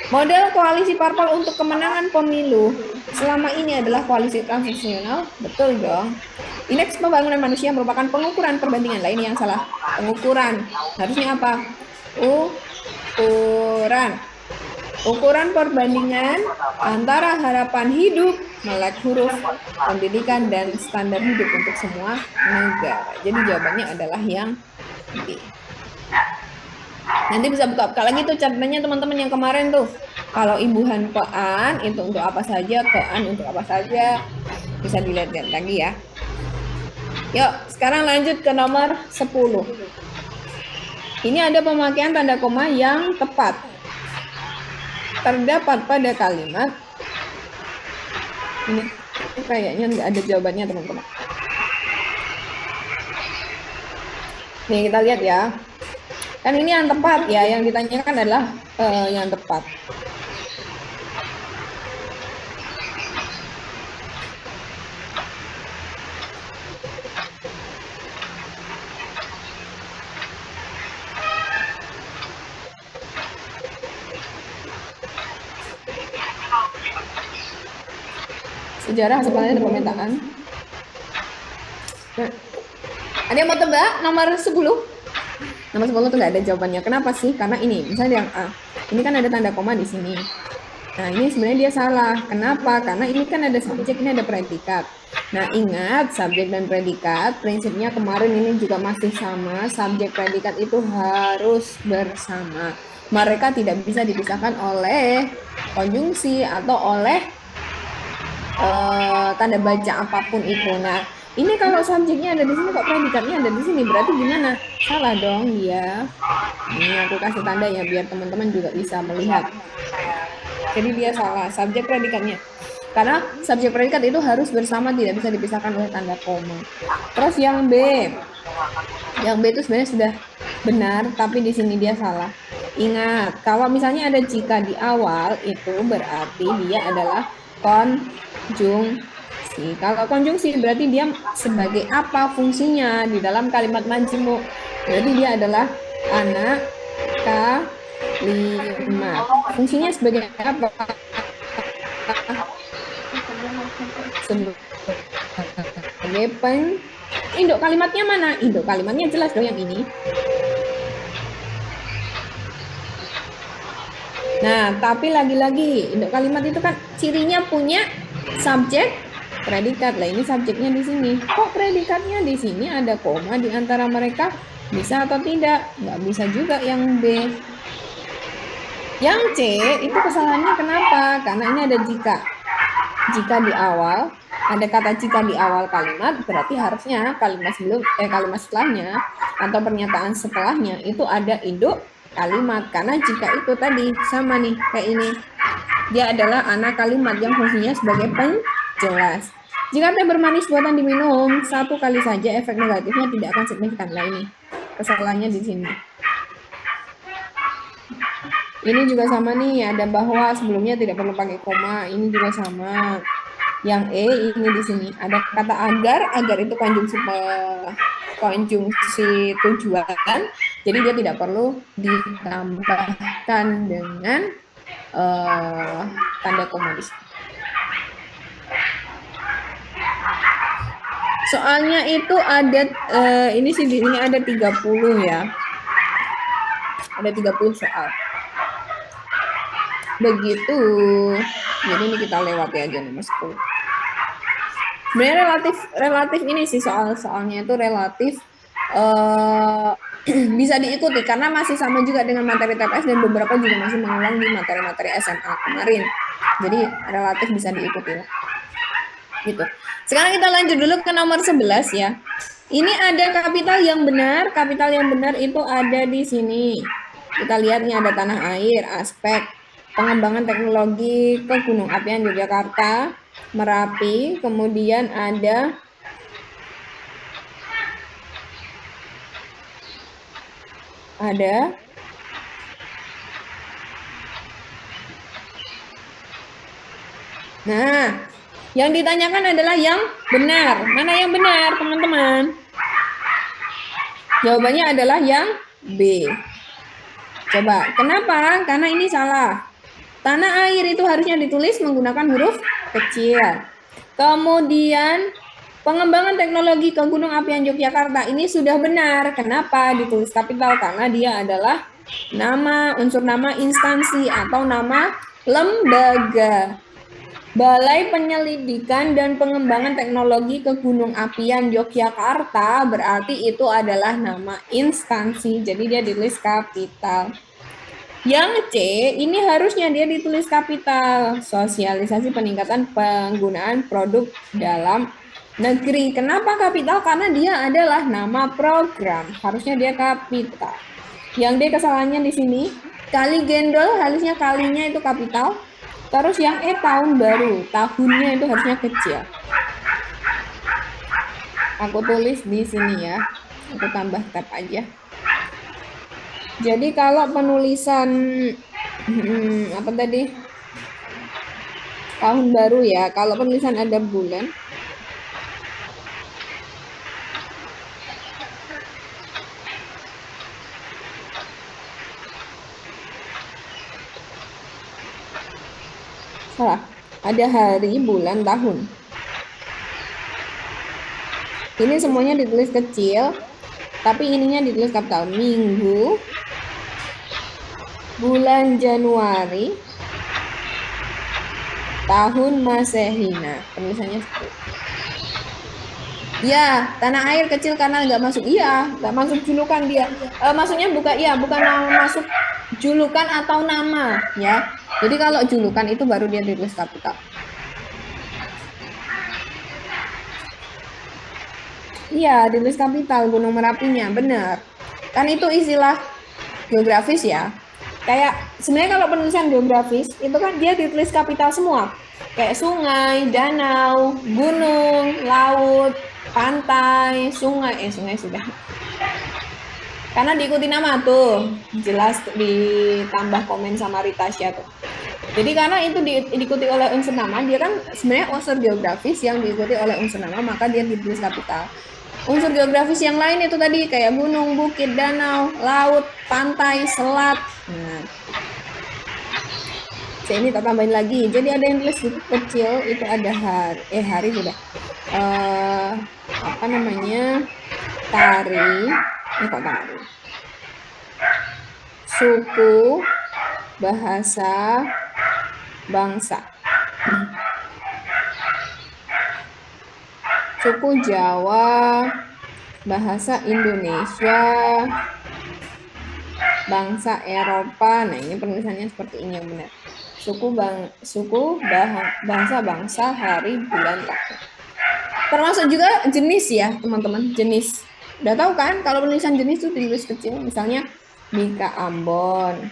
Model koalisi parpol untuk kemenangan pemilu selama ini adalah koalisi transnasional, betul dong. Indeks pembangunan manusia merupakan pengukuran perbandingan lain yang salah. Pengukuran harusnya apa? Ukuran perbandingan antara harapan hidup, melek huruf, pendidikan, dan standar hidup untuk semua negara. Jadi jawabannya adalah yang B. Nanti bisa buka lagi tuh catatannya teman-teman yang kemarin tuh. Kalau imbuhan pean itu untuk apa saja, kean untuk apa saja. Bisa dilihat-lihat lagi ya. Yuk, sekarang lanjut ke nomor 10. Ini ada pemakaian tanda koma yang tepat. Terdapat pada kalimat. Ini kayaknya nggak ada jawabannya teman-teman. Nih kita lihat ya. Kan ini yang tepat ya, yang ditanyakan adalah yang tepat. Sejarah hasil penelitian dan pemetaan. Ada yang mau tebak nomor 10? Nomor 10 tuh nggak ada jawabannya. Kenapa sih? Karena ini, misalnya yang A. Ini kan ada tanda koma di sini. Nah, ini sebenarnya dia salah. Kenapa? Karena ini kan ada subjek, ini ada predikat. Nah, ingat subjek dan predikat, prinsipnya kemarin ini juga masih sama. Subjek predikat itu harus bersama. Mereka tidak bisa dipisahkan oleh konjungsi atau oleh tanda baca apapun itu. Nah, ini kalau subjeknya ada di sini kok predikatnya ada di sini, berarti gimana? Salah dong ya. Ini aku kasih tanda ya biar teman-teman juga bisa melihat. Jadi dia salah subjek predikatnya. Karena subjek predikat itu harus bersama, tidak bisa dipisahkan oleh tanda koma. Terus yang B. Yang B itu sebenarnya sudah benar, tapi di sini dia salah. Ingat, kalau misalnya ada jika di awal, itu berarti dia adalah konjungsi. Kalau konjungsi berarti dia sebagai apa fungsinya di dalam kalimat majemuk. Berarti dia adalah anak kalimat. Fungsinya sebagai apa? Sebagai induk kalimatnya mana? Induk kalimatnya jelas dong yang ini. Nah, tapi lagi-lagi induk kalimat itu kan cirinya punya subjek, predikat. Lah ini subjeknya di sini. Kok predikatnya di sini ada koma di antara mereka? Bisa atau tidak? Nggak bisa juga yang B. Yang C itu kesalahannya kenapa? Karena ini ada jika. Jika di awal, ada kata jika di awal kalimat, berarti harusnya kalimat setelahnya atau pernyataan setelahnya itu ada induk kalimat. Karena jika itu tadi sama nih kayak ini, dia adalah anak kalimat yang fungsinya sebagai penjelas. Jika teh bermanis buatan diminum satu kali saja, efek negatifnya tidak akan signifikan. Lah ini kesalahannya di sini. Ini juga sama nih, ada bahwa sebelumnya tidak perlu pakai koma. Ini juga sama. Yang E ini di sini ada kata agar itu konjungsi tujuan. Jadi dia tidak perlu ditambahkan dengan tanda koma di sini. Soalnya itu ada ini sih di sini ada 30 ya. Ada 30 soal. Begitu. Jadi ini kita lewati aja nomor 10. Sebenarnya relatif ini sih soalnya itu relatif bisa diikuti karena masih sama juga dengan materi TPS dan beberapa juga masih mengulang di materi-materi SMA kemarin. Jadi relatif bisa diikuti lah. Gitu. Sekarang kita lanjut dulu ke nomor 11 ya. Ini ada kapital yang benar. Kapital yang benar itu ada di sini. Kita lihat nih ada tanah air, aspek pengembangan teknologi ke Gunung Apian Yogyakarta, Merapi, kemudian ada Nah, yang ditanyakan adalah yang benar. Mana yang benar, teman-teman? Jawabannya adalah yang B. Coba, kenapa? Karena ini salah. Tanah air itu harusnya ditulis menggunakan huruf kecil. Kemudian, pengembangan teknologi ke Gunung Apian Yogyakarta ini sudah benar. Kenapa ditulis kapital? Karena dia adalah nama, unsur nama instansi atau nama lembaga. Balai Penyelidikan dan Pengembangan Teknologi ke Gunung Apian Yogyakarta berarti itu adalah nama instansi, jadi dia ditulis kapital. Yang C ini harusnya dia ditulis kapital, sosialisasi peningkatan penggunaan produk dalam negeri. Kenapa kapital? Karena dia adalah nama program, harusnya dia kapital. Yang D kesalahannya di sini, kali gendol harusnya kalinya itu kapital. Terus yang E tahun baru, tahunnya itu harusnya kecil. Aku tulis di sini ya, aku tambah tab aja. Jadi kalau penulisan apa tadi? Tahun baru ya, kalau penulisan ada bulan. Salah, ada hari, bulan, tahun. Ini semuanya ditulis kecil, tapi ininya ditulis kapital. Minggu, bulan Januari, tahun Masehi. Nah, penulisannya seperti itu. Ya, tanah air kecil karena nggak masuk. Iya, nggak masuk julukan dia. Maksudnya bukan nama masuk julukan atau nama ya. Jadi kalau julukan itu baru dia ditulis kapital. Iya, ditulis kapital Gunung Merapinya, benar. Kan itu istilah geografis ya. Kayak sebenarnya kalau penulisan geografis itu kan dia ditulis kapital semua. Kayak sungai, danau, gunung, laut, pantai, sungai sudah. Karena diikuti nama tuh, jelas ditambah komen sama Ritasya tuh. Jadi karena itu diikuti oleh unsur nama, dia kan sebenarnya unsur geografis yang diikuti oleh unsur nama, maka dia ditulis kapital. Unsur geografis yang lain itu tadi kayak gunung, bukit, danau, laut, pantai, selat. Nah, ini tak tambahin lagi. Jadi ada yang tulis kecil itu ada hari sudah. Apa namanya? Tari. Kok tari? Suku, bahasa, bangsa. Suku Jawa, bahasa Indonesia, bangsa Eropa. Nah, ini penulisannya seperti ini yang benar. Bangsa, hari, bulan, tahun. Termasuk juga jenis ya, teman-teman. Jenis. Udah tahu kan kalau penulisan jenis itu ditulis kecil, misalnya Bika Ambon,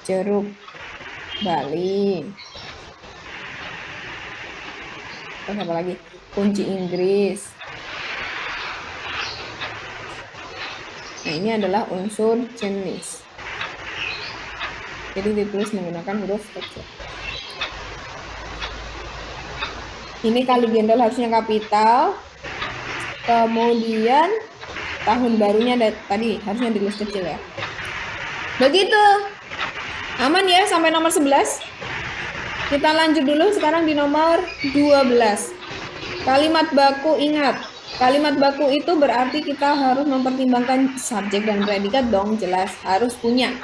jeruk Bali, terus apa lagi? Kunci Inggris. Nah, ini adalah unsur jenis. Jadi ditulis menggunakan huruf kecil. Ini kali gendol harusnya kapital. Kemudian tahun barunya tadi harusnya ditulis kecil ya. Begitu. Aman ya sampai nomor 11? Kita lanjut dulu sekarang di nomor 12. Kalimat baku, ingat. Kalimat baku itu berarti kita harus mempertimbangkan subjek dan predikat dong, jelas harus punya.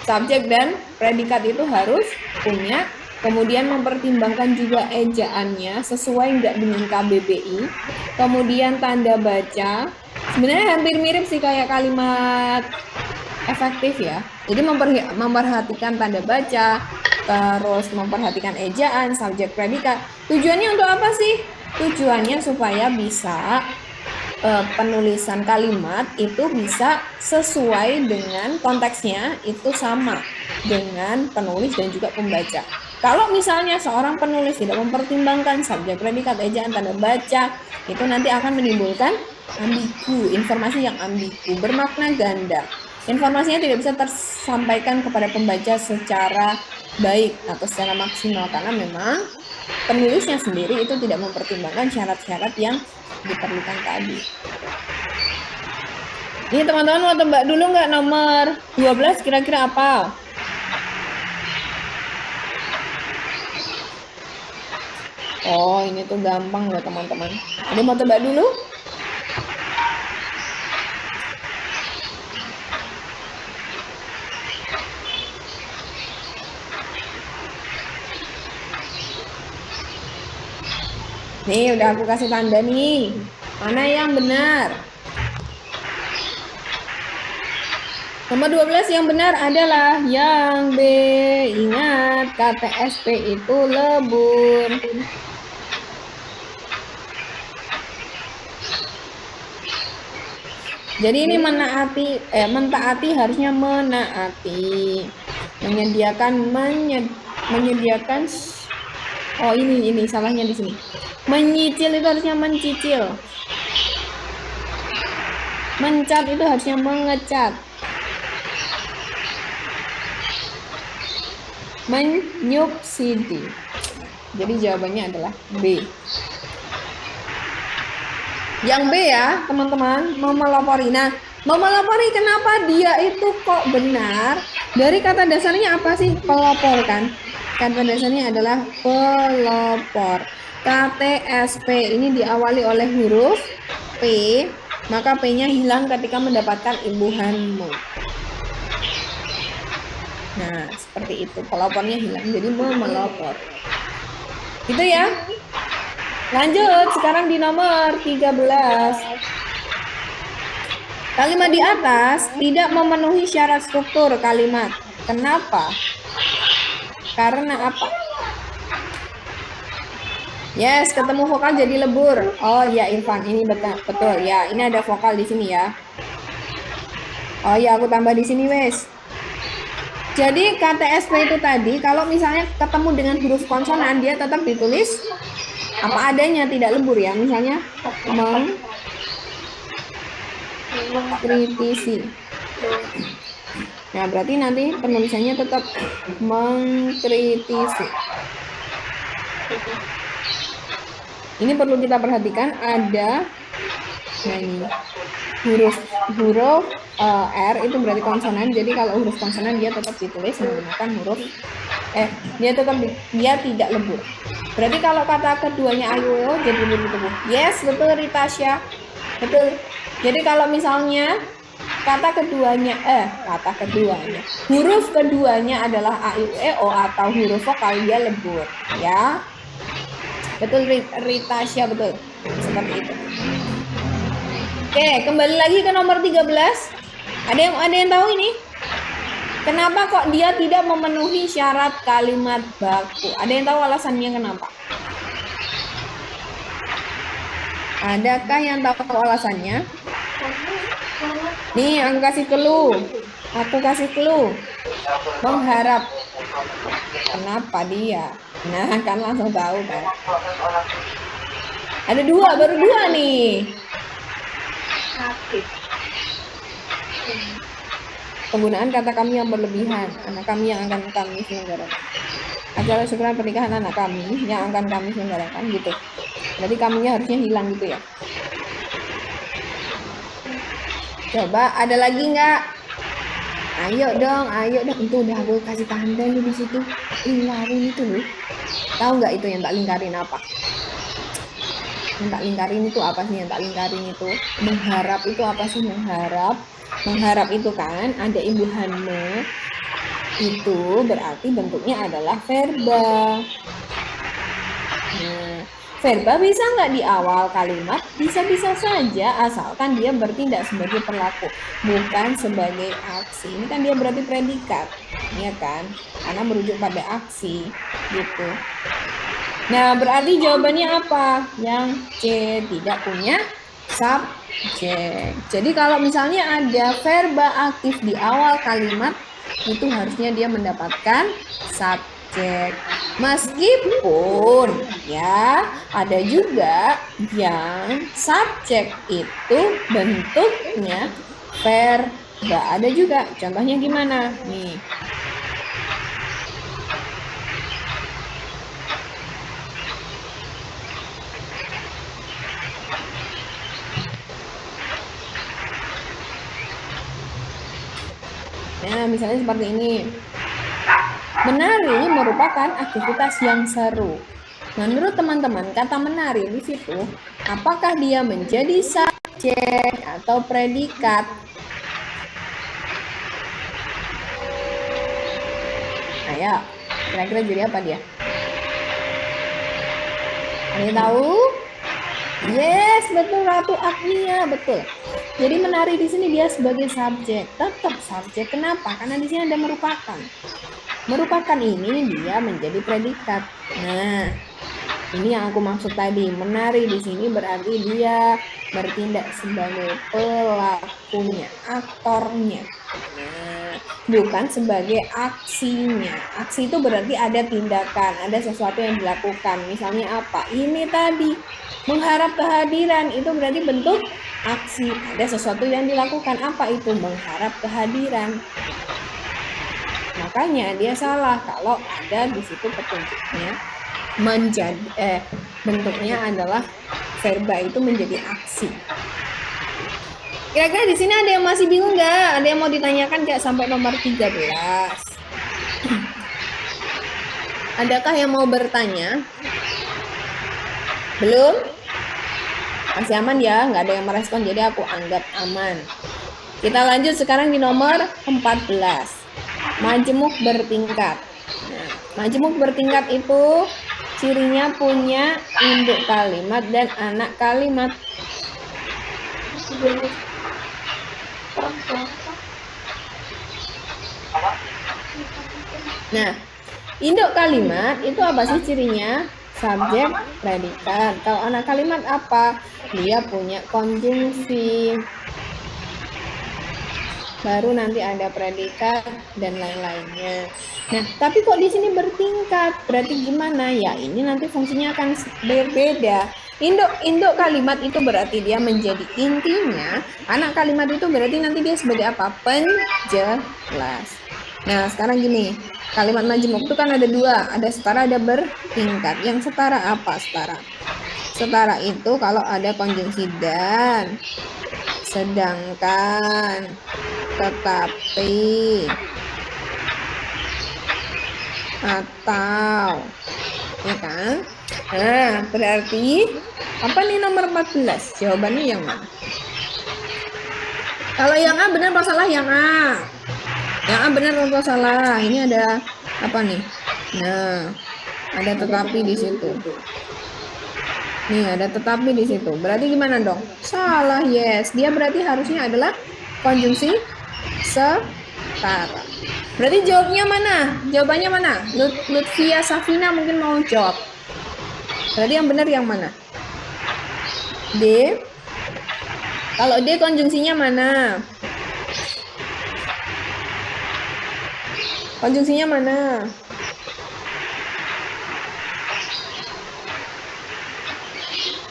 Subjek dan predikat itu harus punya. Kemudian mempertimbangkan juga ejaannya sesuai nggak dengan KBBI. Kemudian tanda baca. Sebenarnya hampir mirip sih kayak kalimat efektif ya. Jadi memperhatikan tanda baca, terus memperhatikan ejaan, subjek predikat. Tujuannya untuk apa sih? Tujuannya supaya bisa penulisan kalimat itu bisa sesuai dengan konteksnya, itu sama dengan penulis dan juga pembaca. Kalau misalnya seorang penulis tidak mempertimbangkan subjek, predikat, ejaan, tanda baca, itu nanti akan menimbulkan ambigu, informasi yang ambigu, bermakna ganda. Informasinya tidak bisa tersampaikan kepada pembaca secara baik atau secara maksimal karena memang penulisnya sendiri itu tidak mempertimbangkan syarat-syarat yang diperlukan tadi. Ini teman-teman mau tebak dulu nggak nomor 12 kira-kira apa? Oh, ini tuh gampang ya teman-teman. Ada mau tebak dulu? Nih, udah aku kasih tanda nih. Mana yang benar? Nomor 12 yang benar adalah yang B. Ingat, KTSP itu lebur. Jadi ini mentaati harusnya menaati. Menyediakan oh ini salahnya di sini. Menyicil itu harusnya mencicil. Mencat itu harusnya mengecat. Menyubsidi. Jadi jawabannya adalah B. Yang B ya, teman-teman, memelopori. Nah, memelopori kenapa dia itu kok benar? Dari kata dasarnya apa sih? Pelopor kan? Kata dasarnya adalah pelopor. KTSP ini diawali oleh huruf P, maka P-nya hilang ketika mendapatkan imbuhan mu. Nah, seperti itu. Pelopornya hilang, jadi memelopor. Gitu ya. Lanjut, sekarang di nomor 13. Kalimat di atas tidak memenuhi syarat struktur kalimat. Kenapa? Karena apa? Yes, ketemu vokal jadi lebur. Oh ya, Irfan, ini betul ya. Ini ada vokal di sini ya. Oh ya, aku tambah di sini, wes. Jadi KTSP itu tadi, kalau misalnya ketemu dengan huruf konsonan, dia tetap ditulis apa adanya, tidak lebur ya. Misalnya mengkritisi. Nah, berarti nanti penulisannya tetap mengkritisi. Ini perlu kita perhatikan, ada ini huruf R itu berarti konsonan. Jadi kalau huruf konsonan dia tetap ditulis menggunakan huruf dia tidak lebur. Berarti kalau kata keduanya ayo jadi lebur. Yes, betul Ritasya. Betul. Jadi kalau misalnya huruf keduanya adalah a, i, u, e, o atau huruf vokal, dia lebur ya. Betul Ritasya, betul. Seperti itu. Oke, kembali lagi ke nomor 13. Ada yang tahu ini? Kenapa kok dia tidak memenuhi syarat kalimat baku? Ada yang tahu alasannya kenapa? Adakah yang tahu alasannya? Nih, aku kasih clue. Mengharap. Kenapa dia? Nah, kan langsung tahu kan. Ada baru dua nih. Penggunaan kata kami yang berlebihan. Anak kami yang akan kami selenggarakan. Acara syukuran pernikahan anak kami yang akan kami selenggarakan gitu. Jadi kaminya harusnya hilang gitu ya. Coba ada lagi nggak? Ayo dong. Itu udah aku kasih tanda nih di situ. Lingkarin itu loh. Tahu nggak itu yang tak lingkarin apa? Yang tak lingkarin itu apa sih? Yang tak lingkarin itu mengharap itu apa sih? Mengharap itu kan ada imbuhan me. Itu berarti bentuknya adalah verba. Nah, verba bisa nggak di awal kalimat? Bisa-bisa saja, asalkan dia bertindak sebagai pelaku, bukan sebagai aksi. Ini kan dia berarti predikat, ya kan? Karena merujuk pada aksi, gitu. Nah, berarti jawabannya apa? Yang C, tidak punya subjek. Jadi kalau misalnya ada verba aktif di awal kalimat, itu harusnya dia mendapatkan subjek. Meskipun ya ada juga yang subjek itu bentuknya verba. Ada juga. Contohnya gimana? Nih. Nah, misalnya seperti ini. Menari merupakan aktivitas yang seru. Menurut teman-teman, kata menari di situ, apakah dia menjadi subjek atau predikat? Ayo, kira-kira jadi apa dia? Ada yang tahu? Yes, betul Ratu Agnia, betul. Jadi menari di sini dia sebagai subjek, tetap subjek. Kenapa? Karena di sini ada merupakan. Merupakan ini dia menjadi predikat. Nah, ini yang aku maksud tadi. Menari di sini berarti dia bertindak sebagai pelakunya, aktornya. Nah, bukan sebagai aksinya. Aksi itu berarti ada tindakan, ada sesuatu yang dilakukan. Misalnya apa? Ini tadi mengharap kehadiran itu berarti bentuk aksi. Ada sesuatu yang dilakukan. Apa itu? Mengharap kehadiran. Makanya dia salah kalau ada di situ petunjuknya menjadi bentuknya adalah verba itu menjadi aksi. Kira-kira di sini ada yang masih bingung nggak? Ada yang mau ditanyakan nggak sampai nomor 13? Adakah yang mau bertanya? Belum? Masih aman ya? Nggak ada yang merespon, jadi aku anggap aman. Kita lanjut sekarang di nomor 14. Majemuk bertingkat. Nah, majemuk bertingkat itu cirinya punya induk kalimat dan anak kalimat. Nah, induk kalimat itu apa sih cirinya? Subjek, predikat. Kalau anak kalimat apa? Dia punya konjungsi. Baru nanti ada predikat dan lain-lainnya. Nah, tapi kok di sini bertingkat? Berarti gimana? Ya, ini nanti fungsinya akan berbeda. Induk kalimat itu berarti dia menjadi intinya. Anak kalimat itu berarti nanti dia sebagai apa? Penjelas. Nah, sekarang gini. Kalimat majemuk itu kan ada dua. Ada setara, ada bertingkat. Yang setara apa setara? Setara itu kalau ada konjungsi dan, sedangkan, tetapi, atau, ya kan? Nah, berarti apa nih nomor 14? Jawabannya yang mana? Kalau yang A benar apa salah? Yang A. Yang A benar atau salah? Ini ada apa nih? Nah, ada tetapi di situ. Nih, ada tetapi di situ. Berarti gimana dong? Salah, yes. Dia berarti harusnya adalah konjungsi setara. Berarti jawabnya mana? Jawabannya mana? Lutfia Safina mungkin mau jawab. Berarti yang benar yang mana? D. Kalau D konjungsinya mana? Konjungsinya mana?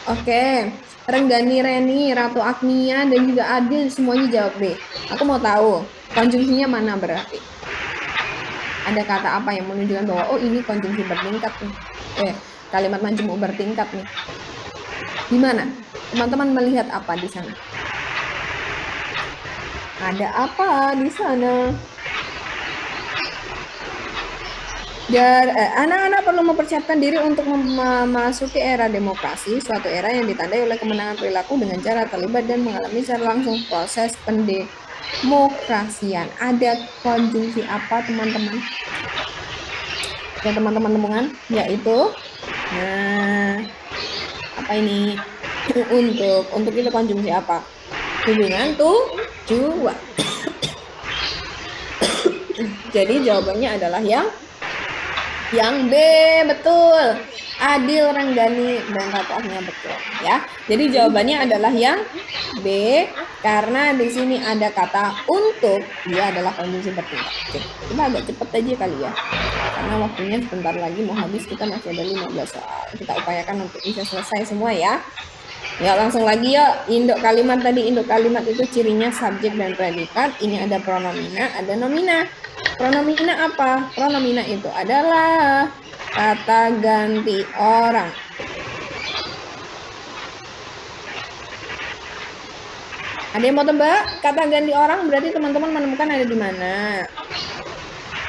Oke, Renggani Reni, Ratu Agnia, dan juga Adil semuanya jawab B. Aku mau tahu, konjungsinya mana berarti? Ada kata apa yang menunjukkan bahwa, oh ini konjungsi bertingkat nih. Kalimat majemuk bertingkat nih. Gimana? Teman-teman melihat apa di sana? Ada apa di sana? Anak-anak perlu mempersiapkan diri untuk memasuki era demokrasi, suatu era yang ditandai oleh kemenangan perilaku dengan cara terlibat dan mengalami secara langsung proses pendemokrasian. Ada konjungsi apa teman-teman? Ya teman-teman temukan, yaitu, nah, apa ini? Untuk itu konjungsi apa? Hubungan tujuan. Jadi jawabannya adalah yang B, betul. Adil, Renggani, dan Ratu Agnia betul ya. Jadi jawabannya adalah yang B karena di sini ada kata untuk, dia adalah konjungsi bertindak. Oke, kita agak cepat aja kali ya. Karena waktunya sebentar lagi mau habis, kita masih ada 15 soal. Kita upayakan untuk bisa selesai semua ya. Ya langsung lagi ya, induk kalimat tadi, induk kalimat itu cirinya subjek dan predikat. Ini ada pronomina, ada nomina. Pronomina apa? Pronomina itu adalah kata ganti orang. Ada yang mau tebak? Kata ganti orang berarti teman-teman menemukan ada di mana?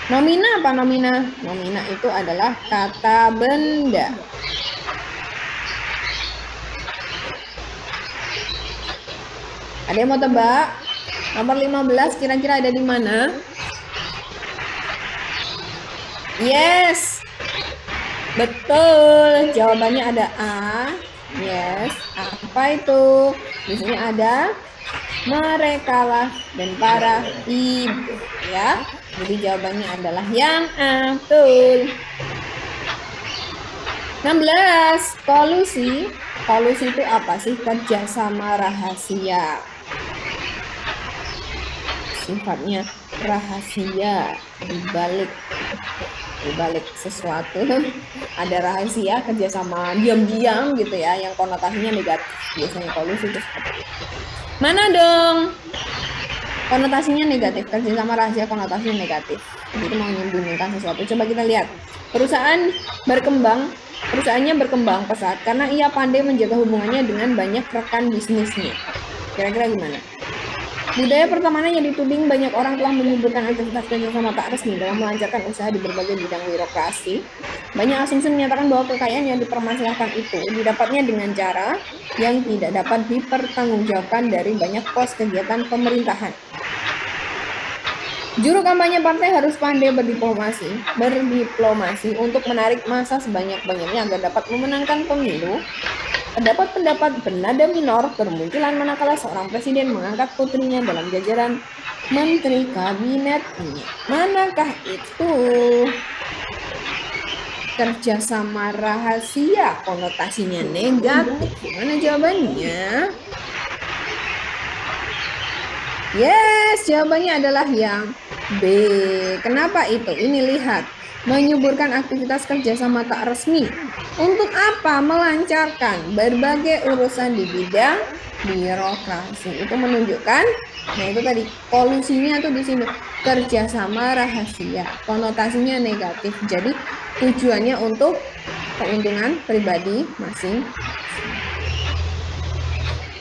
Nomina apa nomina? Nomina itu adalah kata benda. Ada yang mau tebak? Nomor 15 kira-kira ada di mana? Yes. Betul. Jawabannya ada A. Yes. Apa itu? Di sini ada merekalah dan para ibu ya. Jadi jawabannya adalah yang A. Betul. 16. Kolusi. Kolusi itu apa sih? Kerjasama rahasia. Sifatnya rahasia di balik sesuatu ada rahasia, kerjasama diam-diam gitu ya, yang konotasinya negatif. Biasanya kolusi itu seperti itu. Mana dong konotasinya negatif? Kerjasama rahasia konotasinya negatif. Jadi itu mau menyembunyikan sesuatu. Coba kita lihat. Perusahaannya berkembang pesat karena ia pandai menjaga hubungannya dengan banyak rekan bisnisnya. Kira-kira gimana? Budaya pertemanan yang dituding banyak orang telah menyebutkan aktivitas kerjasama tak resmi dalam melancarkan usaha di berbagai bidang birokrasi. Banyak asumsi menyatakan bahwa kekayaan yang dipermasalahkan itu didapatnya dengan cara yang tidak dapat dipertanggungjawabkan dari banyak pos kegiatan pemerintahan. Juru kampanye partai harus pandai berdiplomasi untuk menarik massa sebanyak-banyaknya agar dapat memenangkan pemilu. Pendapat-pendapat bernada minor bermunculan manakala seorang presiden mengangkat putrinya dalam jajaran menteri kabinetnya. Manakah itu? Kerjasama rahasia, konotasinya negatif. Mana jawabannya? Yes, jawabannya adalah yang B. Kenapa itu? Ini lihat. Menyuburkan aktivitas kerjasama tak resmi. Untuk apa? Melancarkan berbagai urusan di bidang birokrasi. Itu menunjukkan, nah itu tadi kolusinya tuh di sini kerjasama rahasia. Konotasinya negatif. Jadi tujuannya untuk keuntungan pribadi masing.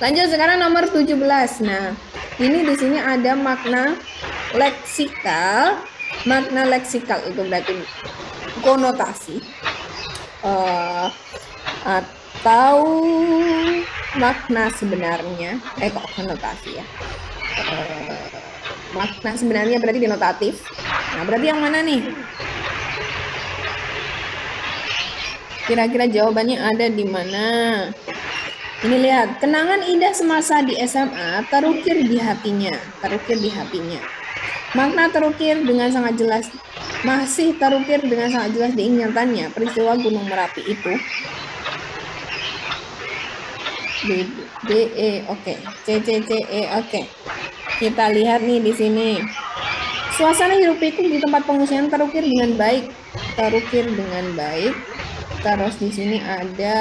Lanjut sekarang nomor 17. Nah, ini di sini ada makna leksikal. Makna leksikal itu berarti konotasi atau makna sebenarnya. Kok konotasi ya? Makna sebenarnya berarti denotatif. Nah, berarti yang mana nih? Kira-kira jawabannya ada di mana? Ini lihat, kenangan indah semasa di SMA terukir di hatinya. Makna terukir dengan sangat jelas, masih terukir dengan sangat jelas diingatannya peristiwa Gunung Merapi itu. Oke. Oke. Kita lihat nih di sini. Suasana hidup pikuk di tempat pengungsian terukir dengan baik. Terus di sini ada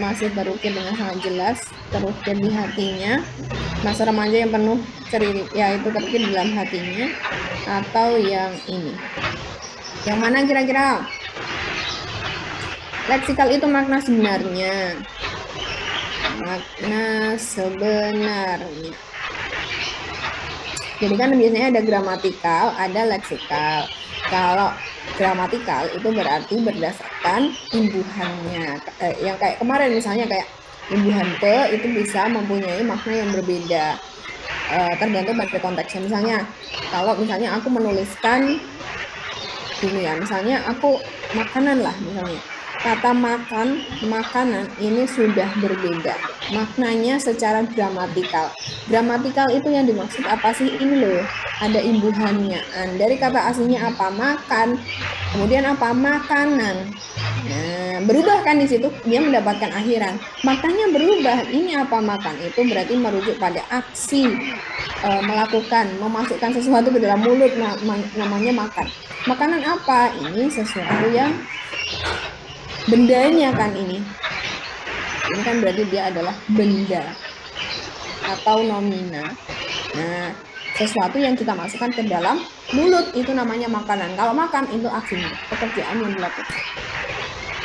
masih terukir dengan sangat jelas, terukir di hatinya. Masa remaja yang penuh cerita, yaitu terukir di dalam hatinya. Atau yang ini. Yang mana kira-kira? Leksikal itu makna sebenarnya. Jadi kan biasanya ada gramatikal, ada leksikal. Kalau gramatikal itu berarti berdasarkan imbuhannya. Yang kayak kemarin misalnya kayak imbuhan pe itu bisa mempunyai makna yang berbeda. Tergantung pada konteksnya. Misalnya kalau misalnya aku menuliskan gini ya, misalnya aku makanan lah misalnya. kata makan, makanan ini sudah berbeda. Maknanya secara gramatikal. Gramatikal itu yang dimaksud apa sih? Ini loh, ada imbuhannya. Dari kata aslinya apa? Makan. Kemudian apa? Makanan. Nah, berubah kan di situ dia mendapatkan akhiran. Maknanya berubah. Ini apa makan? Itu berarti merujuk pada aksi melakukan, memasukkan sesuatu ke dalam mulut, namanya makan. Makanan apa? Ini sesuatu yang bendanya kan ini. Ini kan berarti dia adalah benda atau nomina. Nah, sesuatu yang kita masukkan ke dalam mulut itu namanya makanan. Kalau makan itu aksinya, pekerjaan yang dilakukan.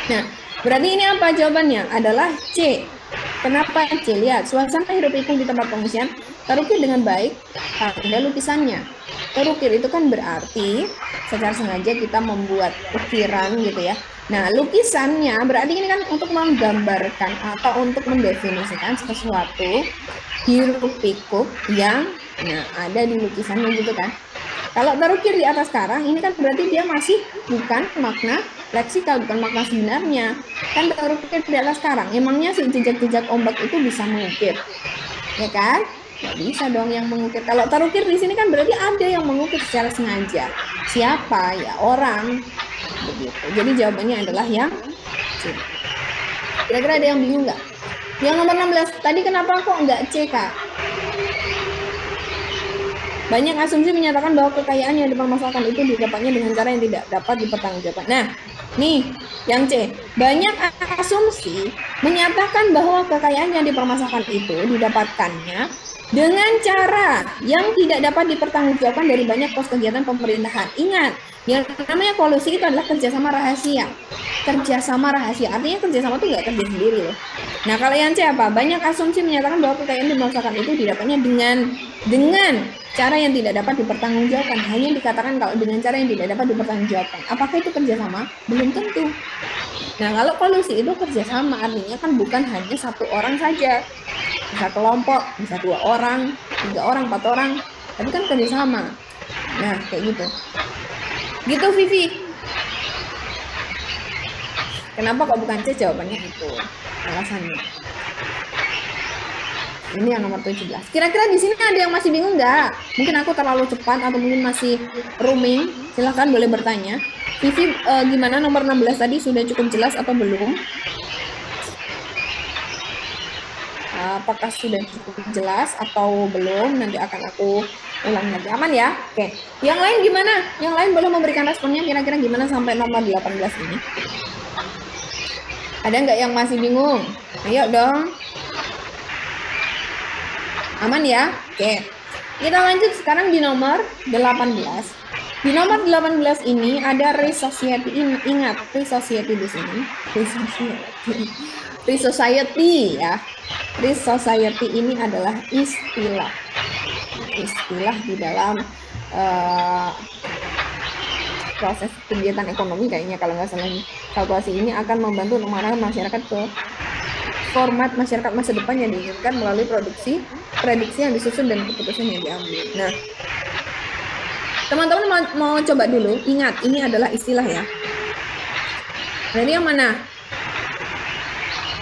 Nah, berarti ini apa jawabannya? Adalah C. Kenapa C? Lihat, suasana hidup pikuk di tempat pengungsian terukir dengan baik pada lukisannya. Terukir itu kan berarti secara sengaja kita membuat ukiran gitu ya. Nah, lukisannya berarti ini kan untuk menggambarkan atau untuk mendefinisikan sesuatu hiruk pikuk yang ada di lukisannya gitu kan. Kalau terukir di atas karang, ini kan berarti dia masih bukan makna leksikal, bukan makna sebenarnya. Kan terukir di atas karang, emangnya si jejak-jejak ombak itu bisa mengukir? Ya kan? Nggak bisa dong yang mengukir. Kalau terukir di sini kan berarti ada yang mengukir secara sengaja. Siapa? Ya orang. Begitu. Jadi jawabannya adalah yang C. Kira-kira ada yang bingung nggak? Yang nomor 16, tadi kenapa kok nggak C, Kak? Banyak asumsi menyatakan bahwa kekayaan yang dipermasalahkan itu didapatnya dengan cara yang tidak dapat dipertanggungjawabkan. Nah, nih yang C. Banyak asumsi menyatakan bahwa kekayaan yang dipermasalahkan itu didapatkannya dengan cara yang tidak dapat dipertanggungjawabkan dari banyak pos kegiatan pemerintahan. Ingat, yang namanya kolusi itu adalah kerjasama rahasia. Kerjasama rahasia, artinya kerjasama itu nggak kerja sendiri loh. Nah, kalau yang C apa? Banyak asumsi menyatakan bahwa kekayaan dipermasalahkan itu didapatnya dengan cara yang tidak dapat dipertanggungjawabkan. Hanya dikatakan kalau dengan cara yang tidak dapat dipertanggungjawabkan. Apakah itu kerjasama? Belum tentu. Nah, kalau kolusi itu kerjasama, artinya kan bukan hanya satu orang saja. Bisa kelompok, bisa 2 orang, 3 orang, 4 orang. Tapi kan kerjasama. Nah, kayak gitu. Gitu, Vivi. Kenapa kok bukan C? Jawabannya itu. Alasannya. Ini yang nomor 17. Kira-kira di sini ada yang masih bingung nggak? Mungkin aku terlalu cepat atau mungkin masih roaming. Silahkan boleh bertanya. Vivi, gimana nomor 16 tadi sudah cukup jelas atau belum? Apakah sudah cukup jelas atau belum? Nanti akan aku ulang lagi. Aman ya? Oke. Yang lain gimana? Yang lain boleh memberikan responnya kira-kira gimana sampai nomor 18 ini? Ada nggak yang masih bingung? Ayo dong. Aman ya? Oke. Kita lanjut sekarang di nomor 18. Di nomor 18 ini ada Re-Society. Ingat, Re-Society di sini. Re-Society ya. Re-Society ini adalah istilah. Istilah di dalam proses kegiatan ekonomi kayaknya kalau nggak salah kalkulasi ini akan membantu untuk mengarahkan masyarakat ke format masyarakat masa depan yang diinginkan melalui prediksi yang disusun dan keputusan yang diambil. Nah, teman-teman mau coba dulu, ingat ini adalah istilah ya. Jadi yang mana?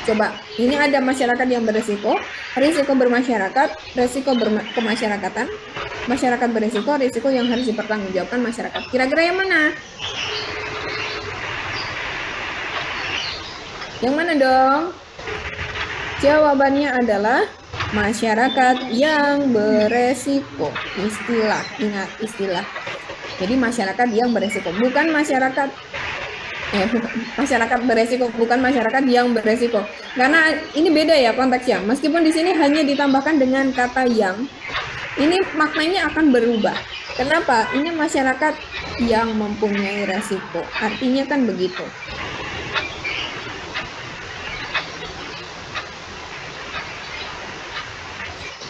Coba, ini ada masyarakat yang beresiko, risiko bermasyarakat, risiko kemasyarakatan, masyarakat beresiko, risiko yang harus dipertanggungjawabkan masyarakat. Kira-kira yang mana? Yang mana dong? Jawabannya adalah masyarakat yang beresiko. Istilah, ingat istilah. Jadi masyarakat yang beresiko, bukan masyarakat masyarakat beresiko, bukan masyarakat yang beresiko. Karena ini beda ya konteksnya. Meskipun di sini hanya ditambahkan dengan kata yang, ini maknanya akan berubah. Kenapa? Ini masyarakat yang mempunyai resiko. Artinya kan begitu.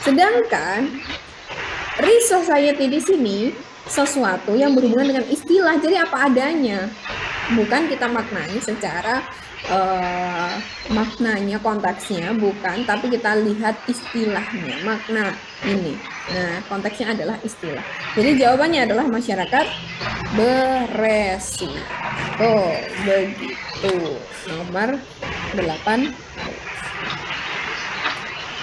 Sedangkan Re-Society di sini sesuatu yang berhubungan dengan istilah, jadi apa adanya. Bukan kita maknai secara maknanya, konteksnya, bukan, tapi kita lihat istilahnya, makna ini. Nah, konteksnya adalah istilah. Jadi jawabannya adalah masyarakat beresiko. Begitu. Nomor 8.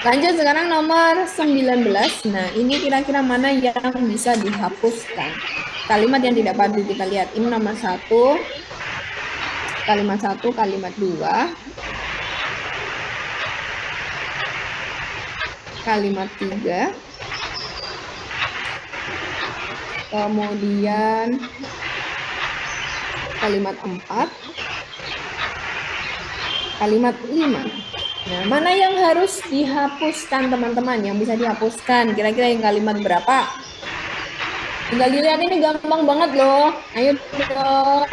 Lanjut sekarang nomor 19. Nah, ini kira-kira mana yang bisa dihapuskan? Kalimat yang tidak padu kita lihat. Ini nomor 1, kalimat 1, kalimat 2, kalimat 3, kemudian kalimat 4, kalimat 5. Nah, mana yang harus dihapuskan teman-teman? Yang bisa dihapuskan, kira-kira yang kalimat berapa? Tinggal dilihat, ini gampang banget loh. Ayo dong.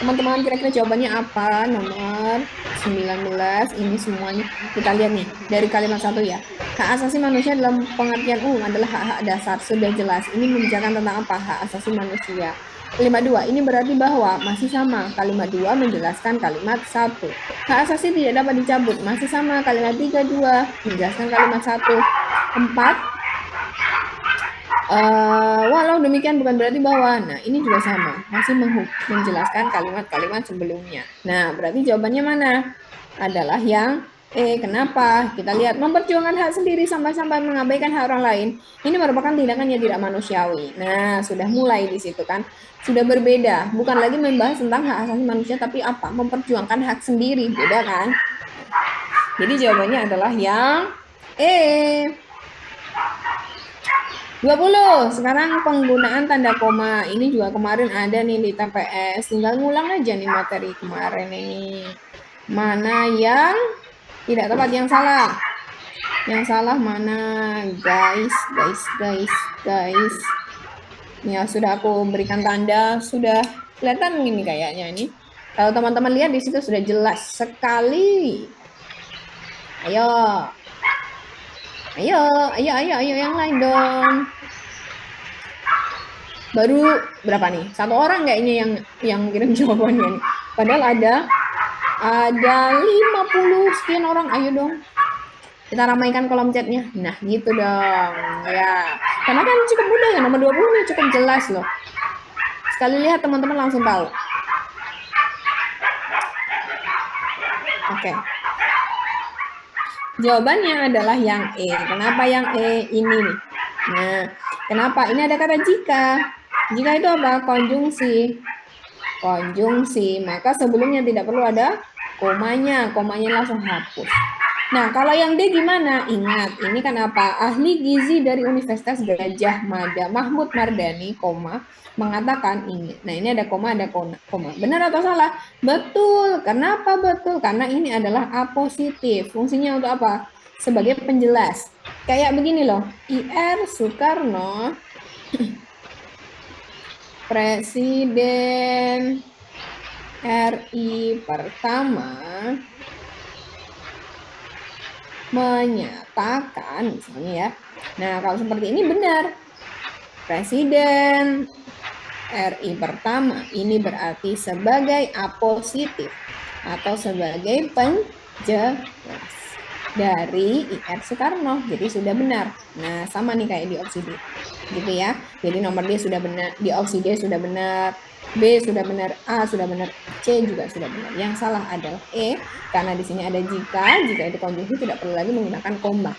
Teman-teman, kira-kira jawabannya apa? Nomor 19, ini semuanya. Kita lihat nih, dari kalimat 1 ya. Hak asasi manusia dalam pengertian umum adalah hak-hak dasar. Sudah jelas. Ini membicarakan tentang apa? Hak asasi manusia. Kalimat 2, ini berarti bahwa masih sama. Kalimat 2 menjelaskan kalimat 1. Hak asasi tidak dapat dicabut. Masih sama. Kalimat 3, 2 menjelaskan kalimat 1. 4, walau demikian bukan berarti bahwa. Nah, ini juga sama. Masih menjelaskan kalimat-kalimat sebelumnya. Nah, berarti jawabannya mana? Adalah yang kenapa? Kita lihat, memperjuangkan hak sendiri sampai-sampai mengabaikan hak orang lain. Ini merupakan tindakan yang tidak manusiawi. Nah, sudah mulai di situ kan. Sudah berbeda. Bukan lagi membahas tentang hak asasi manusia, tapi apa? Memperjuangkan hak sendiri. Beda kan? Jadi jawabannya adalah yang 20. Sekarang penggunaan tanda koma. Ini juga kemarin ada nih di TPS. Tinggal ngulang aja nih materi kemarin ini. Mana yang tidak tepat, yang salah? Yang salah mana, guys? Ya, sudah aku berikan tanda, sudah kelihatan ini kayaknya nih. Kalau teman-teman lihat di situ sudah jelas sekali. Ayo. Ayo yang lain dong. Baru berapa nih? 1 orang kayaknya yang kirim jawabannya nih. Padahal ada 50 sekian orang. Ayo dong. Kita ramaikan kolom chatnya. Nah, gitu dong. Ya. Karena kan cukup mudah ya, nomor 20 nih cukup jelas loh. Sekali lihat teman-teman langsung tahu. Oke. Jawabannya adalah yang E. Kenapa yang E ini nih? Nah, kenapa? Ini ada kata jika. Jika itu apa? Konjungsi. Konjungsi. Maka sebelumnya tidak perlu ada komanya. Komanya langsung hapus. Nah, kalau yang D gimana? Ingat, ini kan apa? Ahli gizi dari Universitas Gadjah Mada, Mahmud Mardani, mengatakan ini. Nah, ini ada koma, ada koma. Benar atau salah? Betul. Kenapa betul? Karena ini adalah A positif. Fungsinya untuk apa? Sebagai penjelas. Kayak begini loh. IR Soekarno, Presiden RI pertama, menyatakan, misalnya ya. Nah, kalau seperti ini benar. Presiden RI pertama, ini berarti sebagai A positif atau sebagai penjelas dari IR Soekarno. Jadi sudah benar. Nah, sama nih kayak di opsi D. Gitu ya. Jadi nomor D sudah benar, di opsi D sudah benar, B sudah benar, A sudah benar, C juga sudah benar. Yang salah adalah E, karena di sini ada jika itu konjungsi tidak perlu lagi menggunakan koma.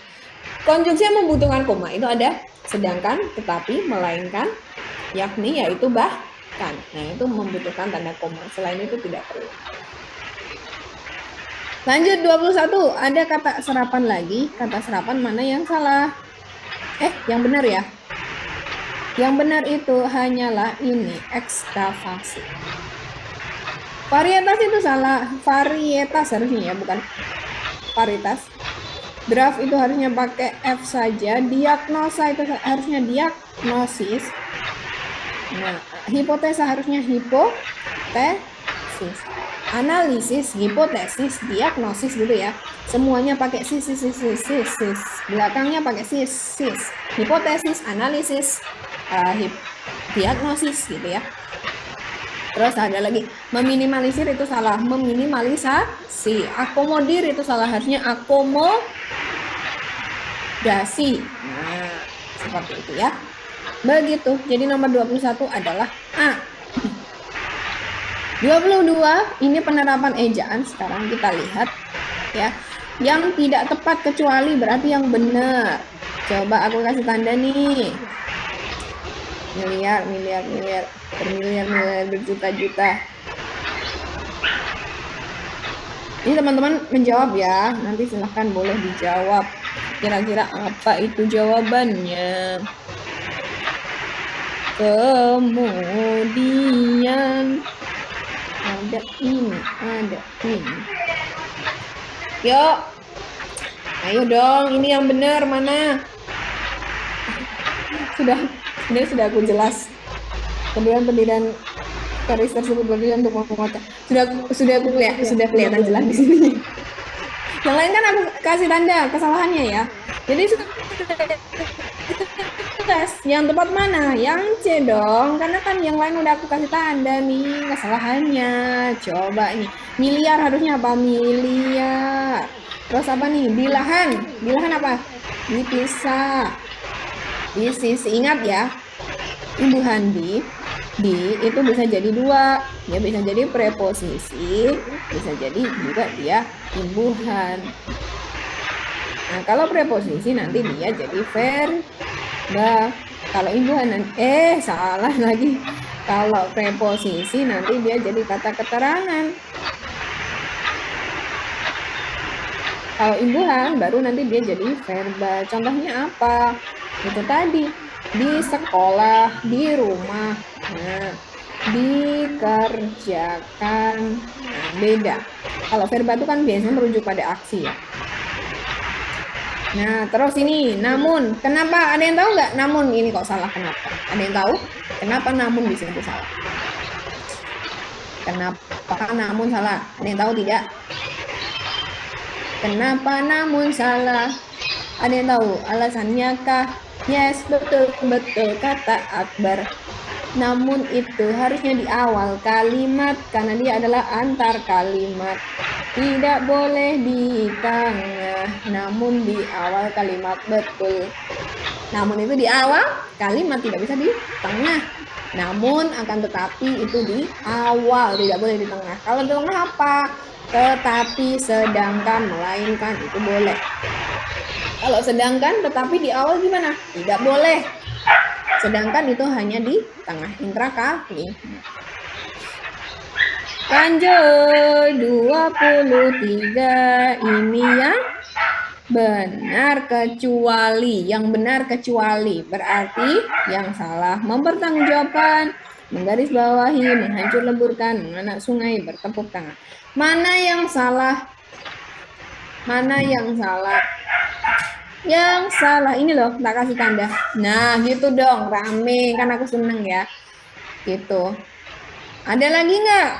Konjungsi yang membutuhkan koma itu ada sedangkan, tetapi, melainkan, yakni, yaitu, bahkan. Nah, itu membutuhkan tanda koma. Selain itu tidak perlu. Lanjut 21, ada kata serapan lagi. Kata serapan mana yang salah? Yang benar ya? Yang benar itu hanyalah ini, ekskavasi. Varietas itu salah. Varietas harusnya ya, bukan varietas. Draft itu harusnya pakai F saja. Diagnosa itu harusnya diagnosis. Nah, hipotesa harusnya hipotesis. Analisis, hipotesis, diagnosis gitu ya. Semuanya pakai sis. Belakangnya pakai sis. Hipotesis, analisis, diagnosis gitu ya. Terus ada lagi, meminimalisir itu salah, meminimalisasi. Akomodir itu salah, harusnya akomodasi. Nah, seperti itu ya. Begitu. Jadi nomor 21 adalah A. 22 ini penerapan ejaan. Sekarang kita lihat ya. Yang tidak tepat kecuali berarti yang benar. Coba aku kasih tanda nih. Miliar, bermiliar-miliar, berjuta-juta. Ini teman-teman menjawab ya. Nanti silahkan boleh dijawab. Kira-kira apa itu jawabannya? Kemudian ada ini. Yuk. Ayo dong, ini yang benar mana? Sudah aku jelas. Pendirian garis tersebut berdiri untuk mengkotak. Sudah kelihatan jelas di sini. Yang lain kan aku kasih tanda kesalahannya ya. Jadi yang tepat mana? Yang C dong. Karena kan yang lain udah aku kasih tanda nih kesalahannya. Coba nih. Miliar harusnya apa? Miliar. Terus apa nih? Bilahan. Bilahan apa? Dipisah. Di sisi, ingat ya. Imbuhan di itu bisa jadi dua, dia bisa jadi preposisi, bisa jadi juga dia imbuhan. Nah, kalau preposisi nanti dia jadi verba. Kalau imbuhan salah lagi. Kalau preposisi nanti dia jadi kata keterangan. Kalau imbuhan baru nanti dia jadi verba. Contohnya apa? Itu tadi, di sekolah, di rumah, nah, dikerjakan. Nah, beda. Kalau verba itu kan biasanya merujuk pada aksi ya. Nah, terus ini, namun. Kenapa? Ada yang tahu nggak? Namun ini kok salah, kenapa? Ada yang tahu? Kenapa namun bisa itu salah? Kenapa namun salah? Ada yang tahu tidak? Kenapa namun salah? Ada yang tahu alasannya kah? Yes, betul kata Akbar. Namun itu harusnya di awal kalimat karena dia adalah antar kalimat. Tidak boleh di tengah, namun di awal kalimat, betul. Namun itu di awal kalimat, tidak bisa di tengah. Namun akan tetapi itu di awal, tidak boleh di tengah. Kalau di tengah apa? Tetapi, sedangkan, melainkan, itu boleh. Kalau sedangkan tetapi di awal gimana? Tidak boleh. Sedangkan itu hanya di tengah intrakali. Lanjut 23 ini yang benar kecuali. Yang benar kecuali berarti yang salah mempertanggungjawabkan, menggarisbawahi, menghancur leburkan, menganak sungai, bertepuk tangan. Mana yang salah? Mana yang salah? Yang salah ini loh, tak kasih tanda. Nah, gitu dong, rame kan aku seneng ya. Gitu. Ada lagi nggak?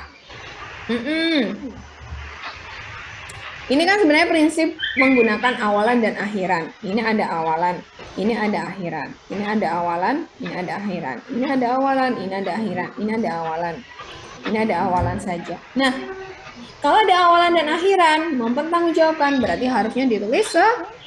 Ini kan sebenarnya prinsip menggunakan awalan dan akhiran. Ini ada awalan, ini ada akhiran. Ini ada awalan, ini ada akhiran. Ini ada awalan, ini ada akhiran. Ini ada awalan. Ini ada awalan saja. Nah, kalau ada awalan dan akhiran, mempertanggungjawabkan berarti harusnya ditulis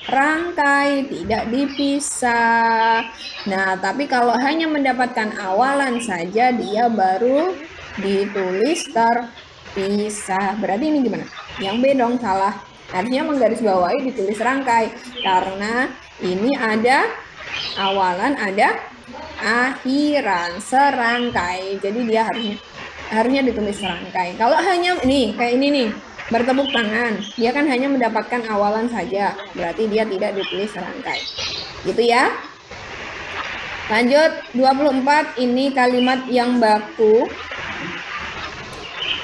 serangkai, tidak dipisah. Nah, tapi kalau hanya mendapatkan awalan saja, dia baru ditulis terpisah. Berarti ini gimana? Yang B dong, salah. Harusnya menggarisbawahi ditulis serangkai. Karena ini ada awalan, ada akhiran, serangkai. Jadi dia harusnya ditulis serangkai. Kalau hanya nih kayak ini nih, bertepuk tangan, dia kan hanya mendapatkan awalan saja, berarti dia tidak ditulis serangkai. Gitu ya. Lanjut 24, ini kalimat yang baku.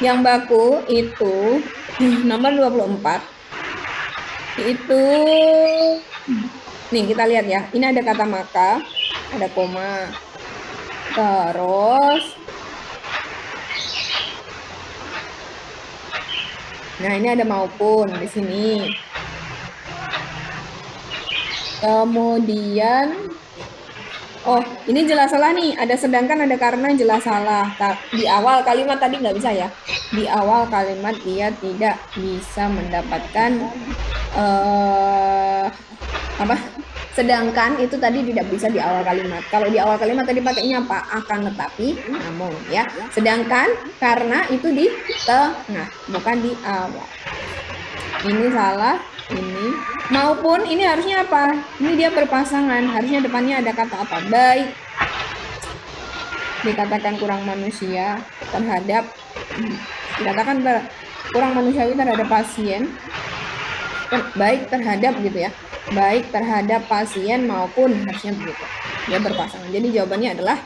Yang baku itu nomor 24. Itu nih kita lihat ya. Ini ada kata maka, ada koma. Terus nah, ini ada maupun di sini. Kemudian Oh, ini jelas salah nih. Ada sedangkan, ada karena, jelas salah. Di awal kalimat tadi nggak bisa ya. Di awal kalimat dia tidak bisa mendapatkan apa? Sedangkan itu tadi tidak bisa di awal kalimat. Kalau di awal kalimat tadi pakainya apa? Akan, tetapi, namun ya. Sedangkan karena itu di tengah, bukan di awal. Ini salah, ini maupun ini harusnya apa? Ini dia berpasangan, harusnya depannya ada kata apa? Baik dikatakan kurang manusia terhadap dikatakan kurang manusiawi terhadap pasien, baik terhadap gitu ya, baik terhadap pasien maupun, harusnya begitu. Dia berpasangan. Jadi jawabannya adalah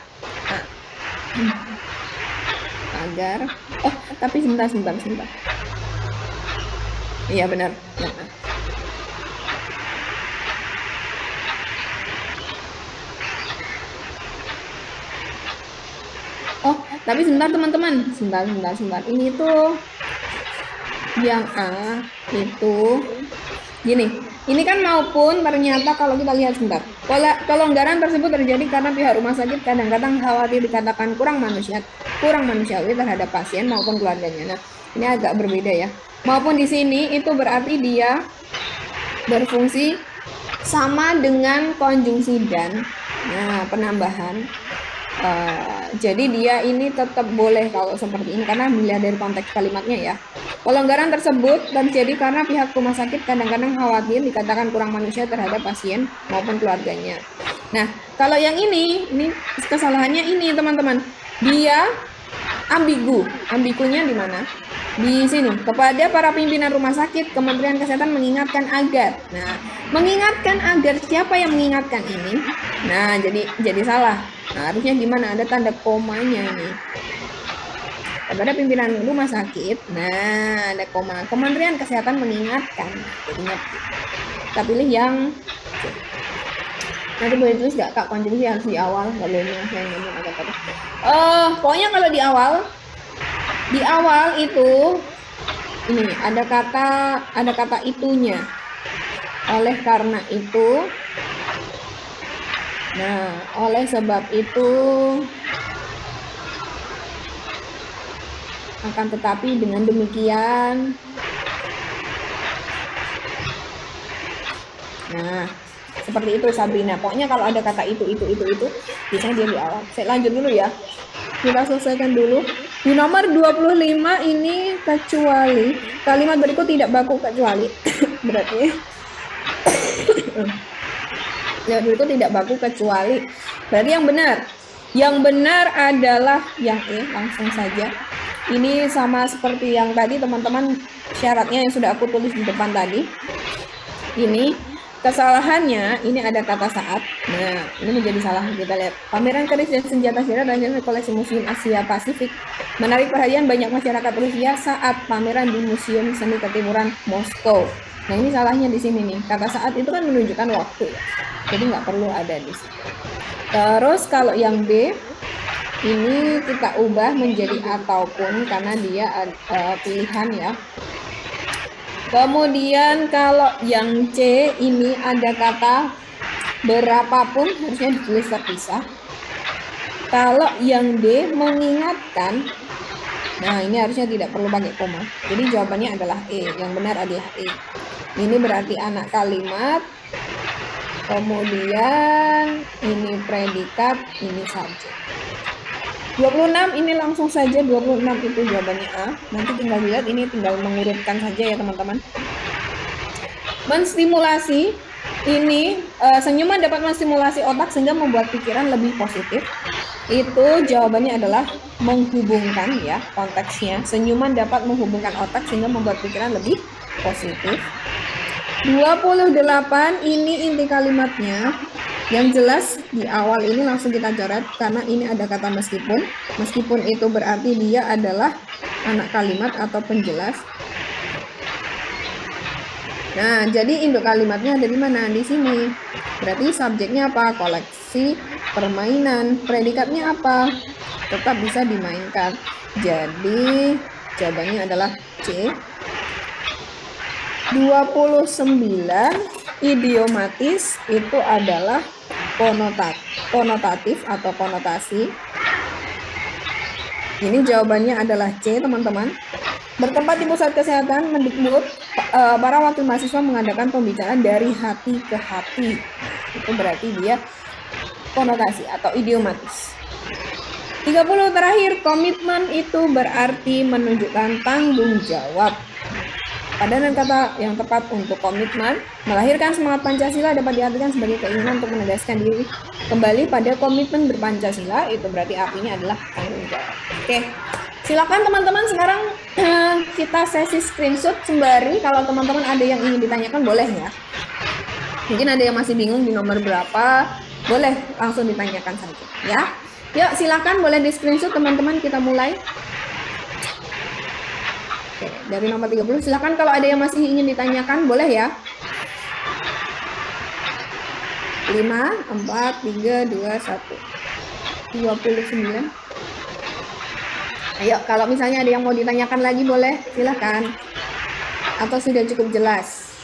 agar. Oh, tapi sebentar. Iya benar. Oh, tapi sebentar teman-teman. Sebentar. Ini tuh yang A itu gini. Ini kan maupun ternyata kalau kita lihat sebentar. Kelonggaran tersebut terjadi karena pihak rumah sakit kadang-kadang khawatir dikatakan kurang manusiawi terhadap pasien maupun keluarganya. Nah, ini agak berbeda ya. Maupun di sini itu berarti dia berfungsi sama dengan konjungsi dan. Nah, penambahan. Jadi dia ini tetap boleh kalau seperti ini karena dilihat dari konteks kalimatnya ya. Kelonggaran tersebut terjadi karena pihak rumah sakit kadang-kadang khawatir dikatakan kurang manusia terhadap pasien maupun keluarganya. Nah, kalau yang ini kesalahannya ini teman-teman. Dia ambigu. Ambigunya di mana? Di sini. Kepada para pimpinan rumah sakit, Kementerian Kesehatan mengingatkan agar. Nah, mengingatkan agar, siapa yang mengingatkan ini? Nah, jadi salah. Nah, harusnya gimana? Ada tanda komanya ini. Kepada pimpinan rumah sakit. Nah, ada koma. Kementerian Kesehatan mengingatkan. Jadinya kita pilih yang nanti boleh tulis nggak Kak, konjungsi harus di awal, nggak boleh saya ngomong agak tadi. Pokoknya kalau di awal itu ini ada kata itunya. Oleh karena itu, nah oleh sebab itu, akan tetapi dengan demikian. Nah, seperti itu Sabrina. Pokoknya kalau ada kata itu, biasanya dia di awal. Saya lanjut dulu ya. Kita selesaikan dulu. Di nomor 25 ini kecuali kalimat berikut tidak baku kecuali. Berarti kalimat berikut tidak baku kecuali. Berarti yang benar. Yang benar adalah yang E, langsung saja. Ini sama seperti yang tadi teman-teman, syaratnya yang sudah aku tulis di depan tadi. Ini kesalahannya, ini ada kata saat. Nah, ini menjadi salah. Kita lihat. Pameran keris dan senjata silat dan koleksi Museum Asia Pasifik menarik perhatian banyak masyarakat Rusia saat pameran di Museum Seni Ketimuran Moskow. Nah, ini salahnya di sini nih. Kata saat itu kan menunjukkan waktu ya. Jadi nggak perlu ada di sini. Terus kalau yang B, ini kita ubah menjadi ataupun karena dia pilihan ya. Kemudian kalau yang C ini ada kata berapapun, harusnya ditulis terpisah. Kalau yang D mengingatkan, nah ini harusnya tidak perlu pakai koma. Jadi jawabannya adalah E. Yang benar adalah E. Ini berarti anak kalimat. Kemudian ini predikat, ini subjek. 26 ini langsung saja, 26 itu jawabannya A. Nanti tinggal lihat, ini tinggal mengurutkan saja ya teman-teman. Menstimulasi, ini senyuman dapat menstimulasi otak sehingga membuat pikiran lebih positif. Itu jawabannya adalah menghubungkan ya, konteksnya. Senyuman dapat menghubungkan otak sehingga membuat pikiran lebih positif. 28 ini inti kalimatnya. Yang jelas di awal ini langsung kita coret karena ini ada kata meskipun. Meskipun itu berarti dia adalah anak kalimat atau penjelas. Nah, jadi induk kalimatnya ada di mana? Di sini. Berarti subjeknya apa? Koleksi permainan. Predikatnya apa? Tetap bisa dimainkan. Jadi jawabannya adalah C. 29 idiomatis itu adalah konotatif atau konotasi? Ini jawabannya adalah C, teman-teman. Bertempat di pusat kesehatan Mendikbud, para wakil mahasiswa mengadakan pembicaraan dari hati ke hati. Itu berarti dia konotasi atau idiomatis. 30 terakhir, komitmen itu berarti menunjukkan tanggung jawab. Padanan kata yang tepat untuk komitmen, melahirkan semangat Pancasila dapat diartikan sebagai keinginan untuk menegaskan diri kembali pada komitmen berpancasila, itu berarti artinya adalah tanggung jawab. Oke, silakan teman-teman sekarang kita sesi screenshot sembari kalau teman-teman ada yang ingin ditanyakan boleh ya. Mungkin ada yang masih bingung di nomor berapa, boleh langsung ditanyakan saja ya. Yuk silakan boleh di screenshot teman-teman, kita mulai. Oke, dari nomor 30 silakan kalau ada yang masih ingin ditanyakan boleh ya. 5, 4, 3, 2, 1. 29. Ayo kalau misalnya ada yang mau ditanyakan lagi boleh, silakan. Atau sudah cukup jelas?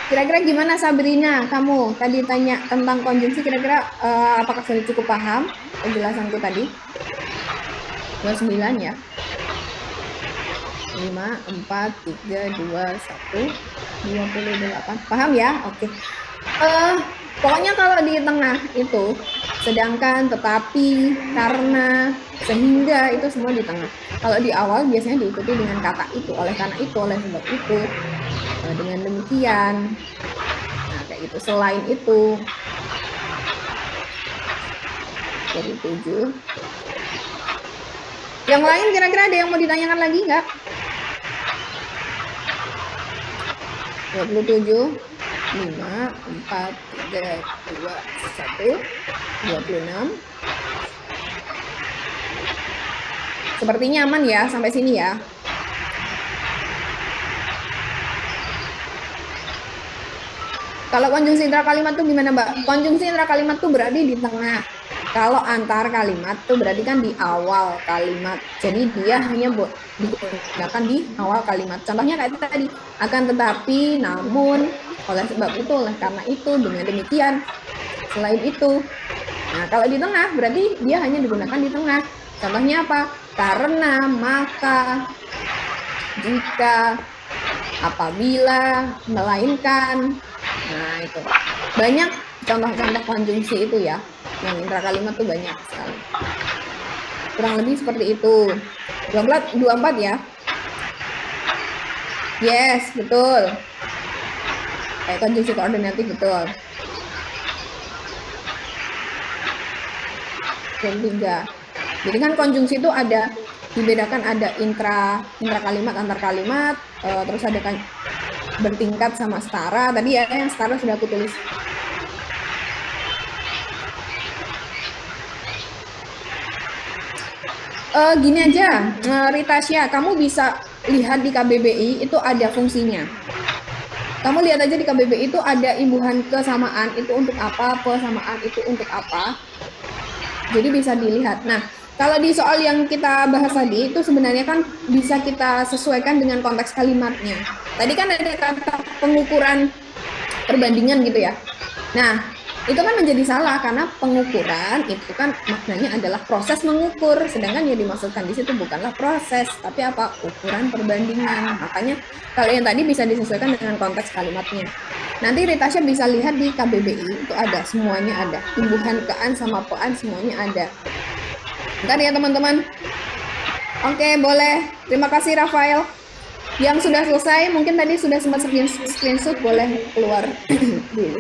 Kira-kira gimana Sabrina, kamu tadi tanya tentang konjungsi, kira-kira apakah sudah cukup paham penjelasanku tadi? 29 ya. 5, 4, 3, 2, 1, 28. Paham ya? Oke. Pokoknya kalau di tengah itu, sedangkan, tetapi, karena, sehingga, itu semua di tengah. Kalau di awal biasanya diikuti dengan kata itu, oleh karena itu, oleh sebab itu, dengan demikian, nah kayak gitu. Selain itu, dari 7. Yang lain kira-kira ada yang mau ditanyakan lagi nggak? 27, 5, 4, 3, 2, 1, 26. Sepertinya aman ya sampai sini ya. Kalau konjungsi intra kalimat tuh gimana, Mbak? Konjungsi intra kalimat tuh berarti di tengah. Kalau antar kalimat tuh berarti kan di awal kalimat. Jadi dia hanya digunakan di awal kalimat. Contohnya kayak tadi, akan tetapi, namun, oleh sebab itu, oleh karena itu, dengan demikian, selain itu. Nah, kalau di tengah berarti dia hanya digunakan di tengah. Contohnya apa? Karena, maka, jika, apabila, melainkan. Nah, itu. Banyak contoh-contoh konjungsi itu ya. Yang intra kalimat tuh banyak sekali. Kurang lebih seperti itu. 24 ya. Yes, betul. Kayak konjungsi koordinatif, betul. 23. Jadi kan konjungsi itu ada, dibedakan ada intra kalimat, antar kalimat, terus ada kan bertingkat sama setara. Tadi ya yang setara sudah aku tulis. Gini aja, Ritasya, kamu bisa lihat di KBBI itu ada fungsinya. Kamu lihat aja di KBBI itu ada imbuhan kesamaan itu untuk apa, persamaan itu untuk apa. Jadi bisa dilihat. Nah, kalau di soal yang kita bahas tadi itu sebenarnya kan bisa kita sesuaikan dengan konteks kalimatnya. Tadi kan ada kata pengukuran perbandingan gitu ya. Nah, itu kan menjadi salah karena pengukuran itu kan maknanya adalah proses mengukur, sedangkan yang dimaksudkan di situ bukanlah proses, tapi apa? Ukuran perbandingan. Makanya kalau yang tadi bisa disesuaikan dengan konteks kalimatnya. Nanti Ritasya bisa lihat di KBBI itu ada, semuanya ada. Imbuhan kean sama pean semuanya ada. Bentar ya teman-teman. Oke, boleh. Terima kasih Rafael. Yang sudah selesai, mungkin tadi sudah sempat screenshot, boleh keluar dulu.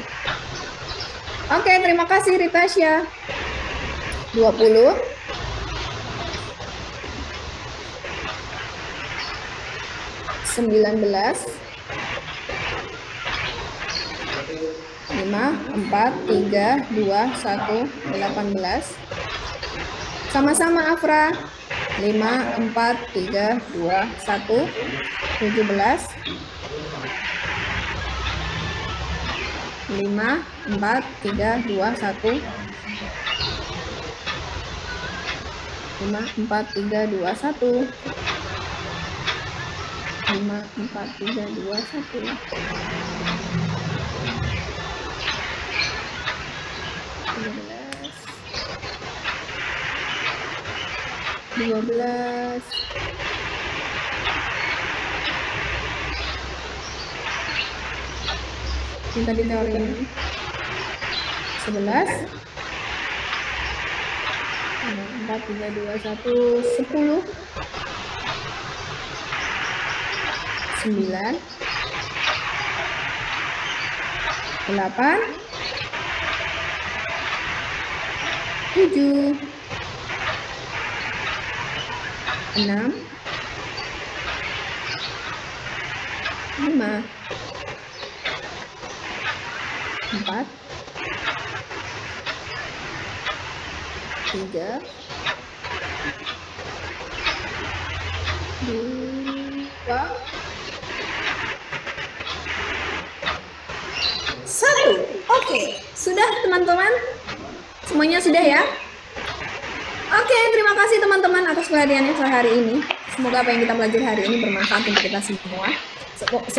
Oke, terima kasih Ritasya. 20. 19. 5, 4, 3, 2, 1, 18. Sama-sama Afra. 5, 4, 3, 2, 1, 17. 5, 4, 3, 2, 1. 5, 4, 3, 2, 1. 5, 4, 3, 2, 1. 12, 12, yang tadi teorinya 11, 4, 3, 2, 1, 10, 9, 8, 7, 6, 5, 4, 3, 2, 1. Oke, sudah teman-teman? Semuanya sudah ya? Oke, terima kasih teman-teman atas perhatiannya sore hari ini. Semoga apa yang kita pelajari hari ini bermanfaat untuk kita semua. Semoga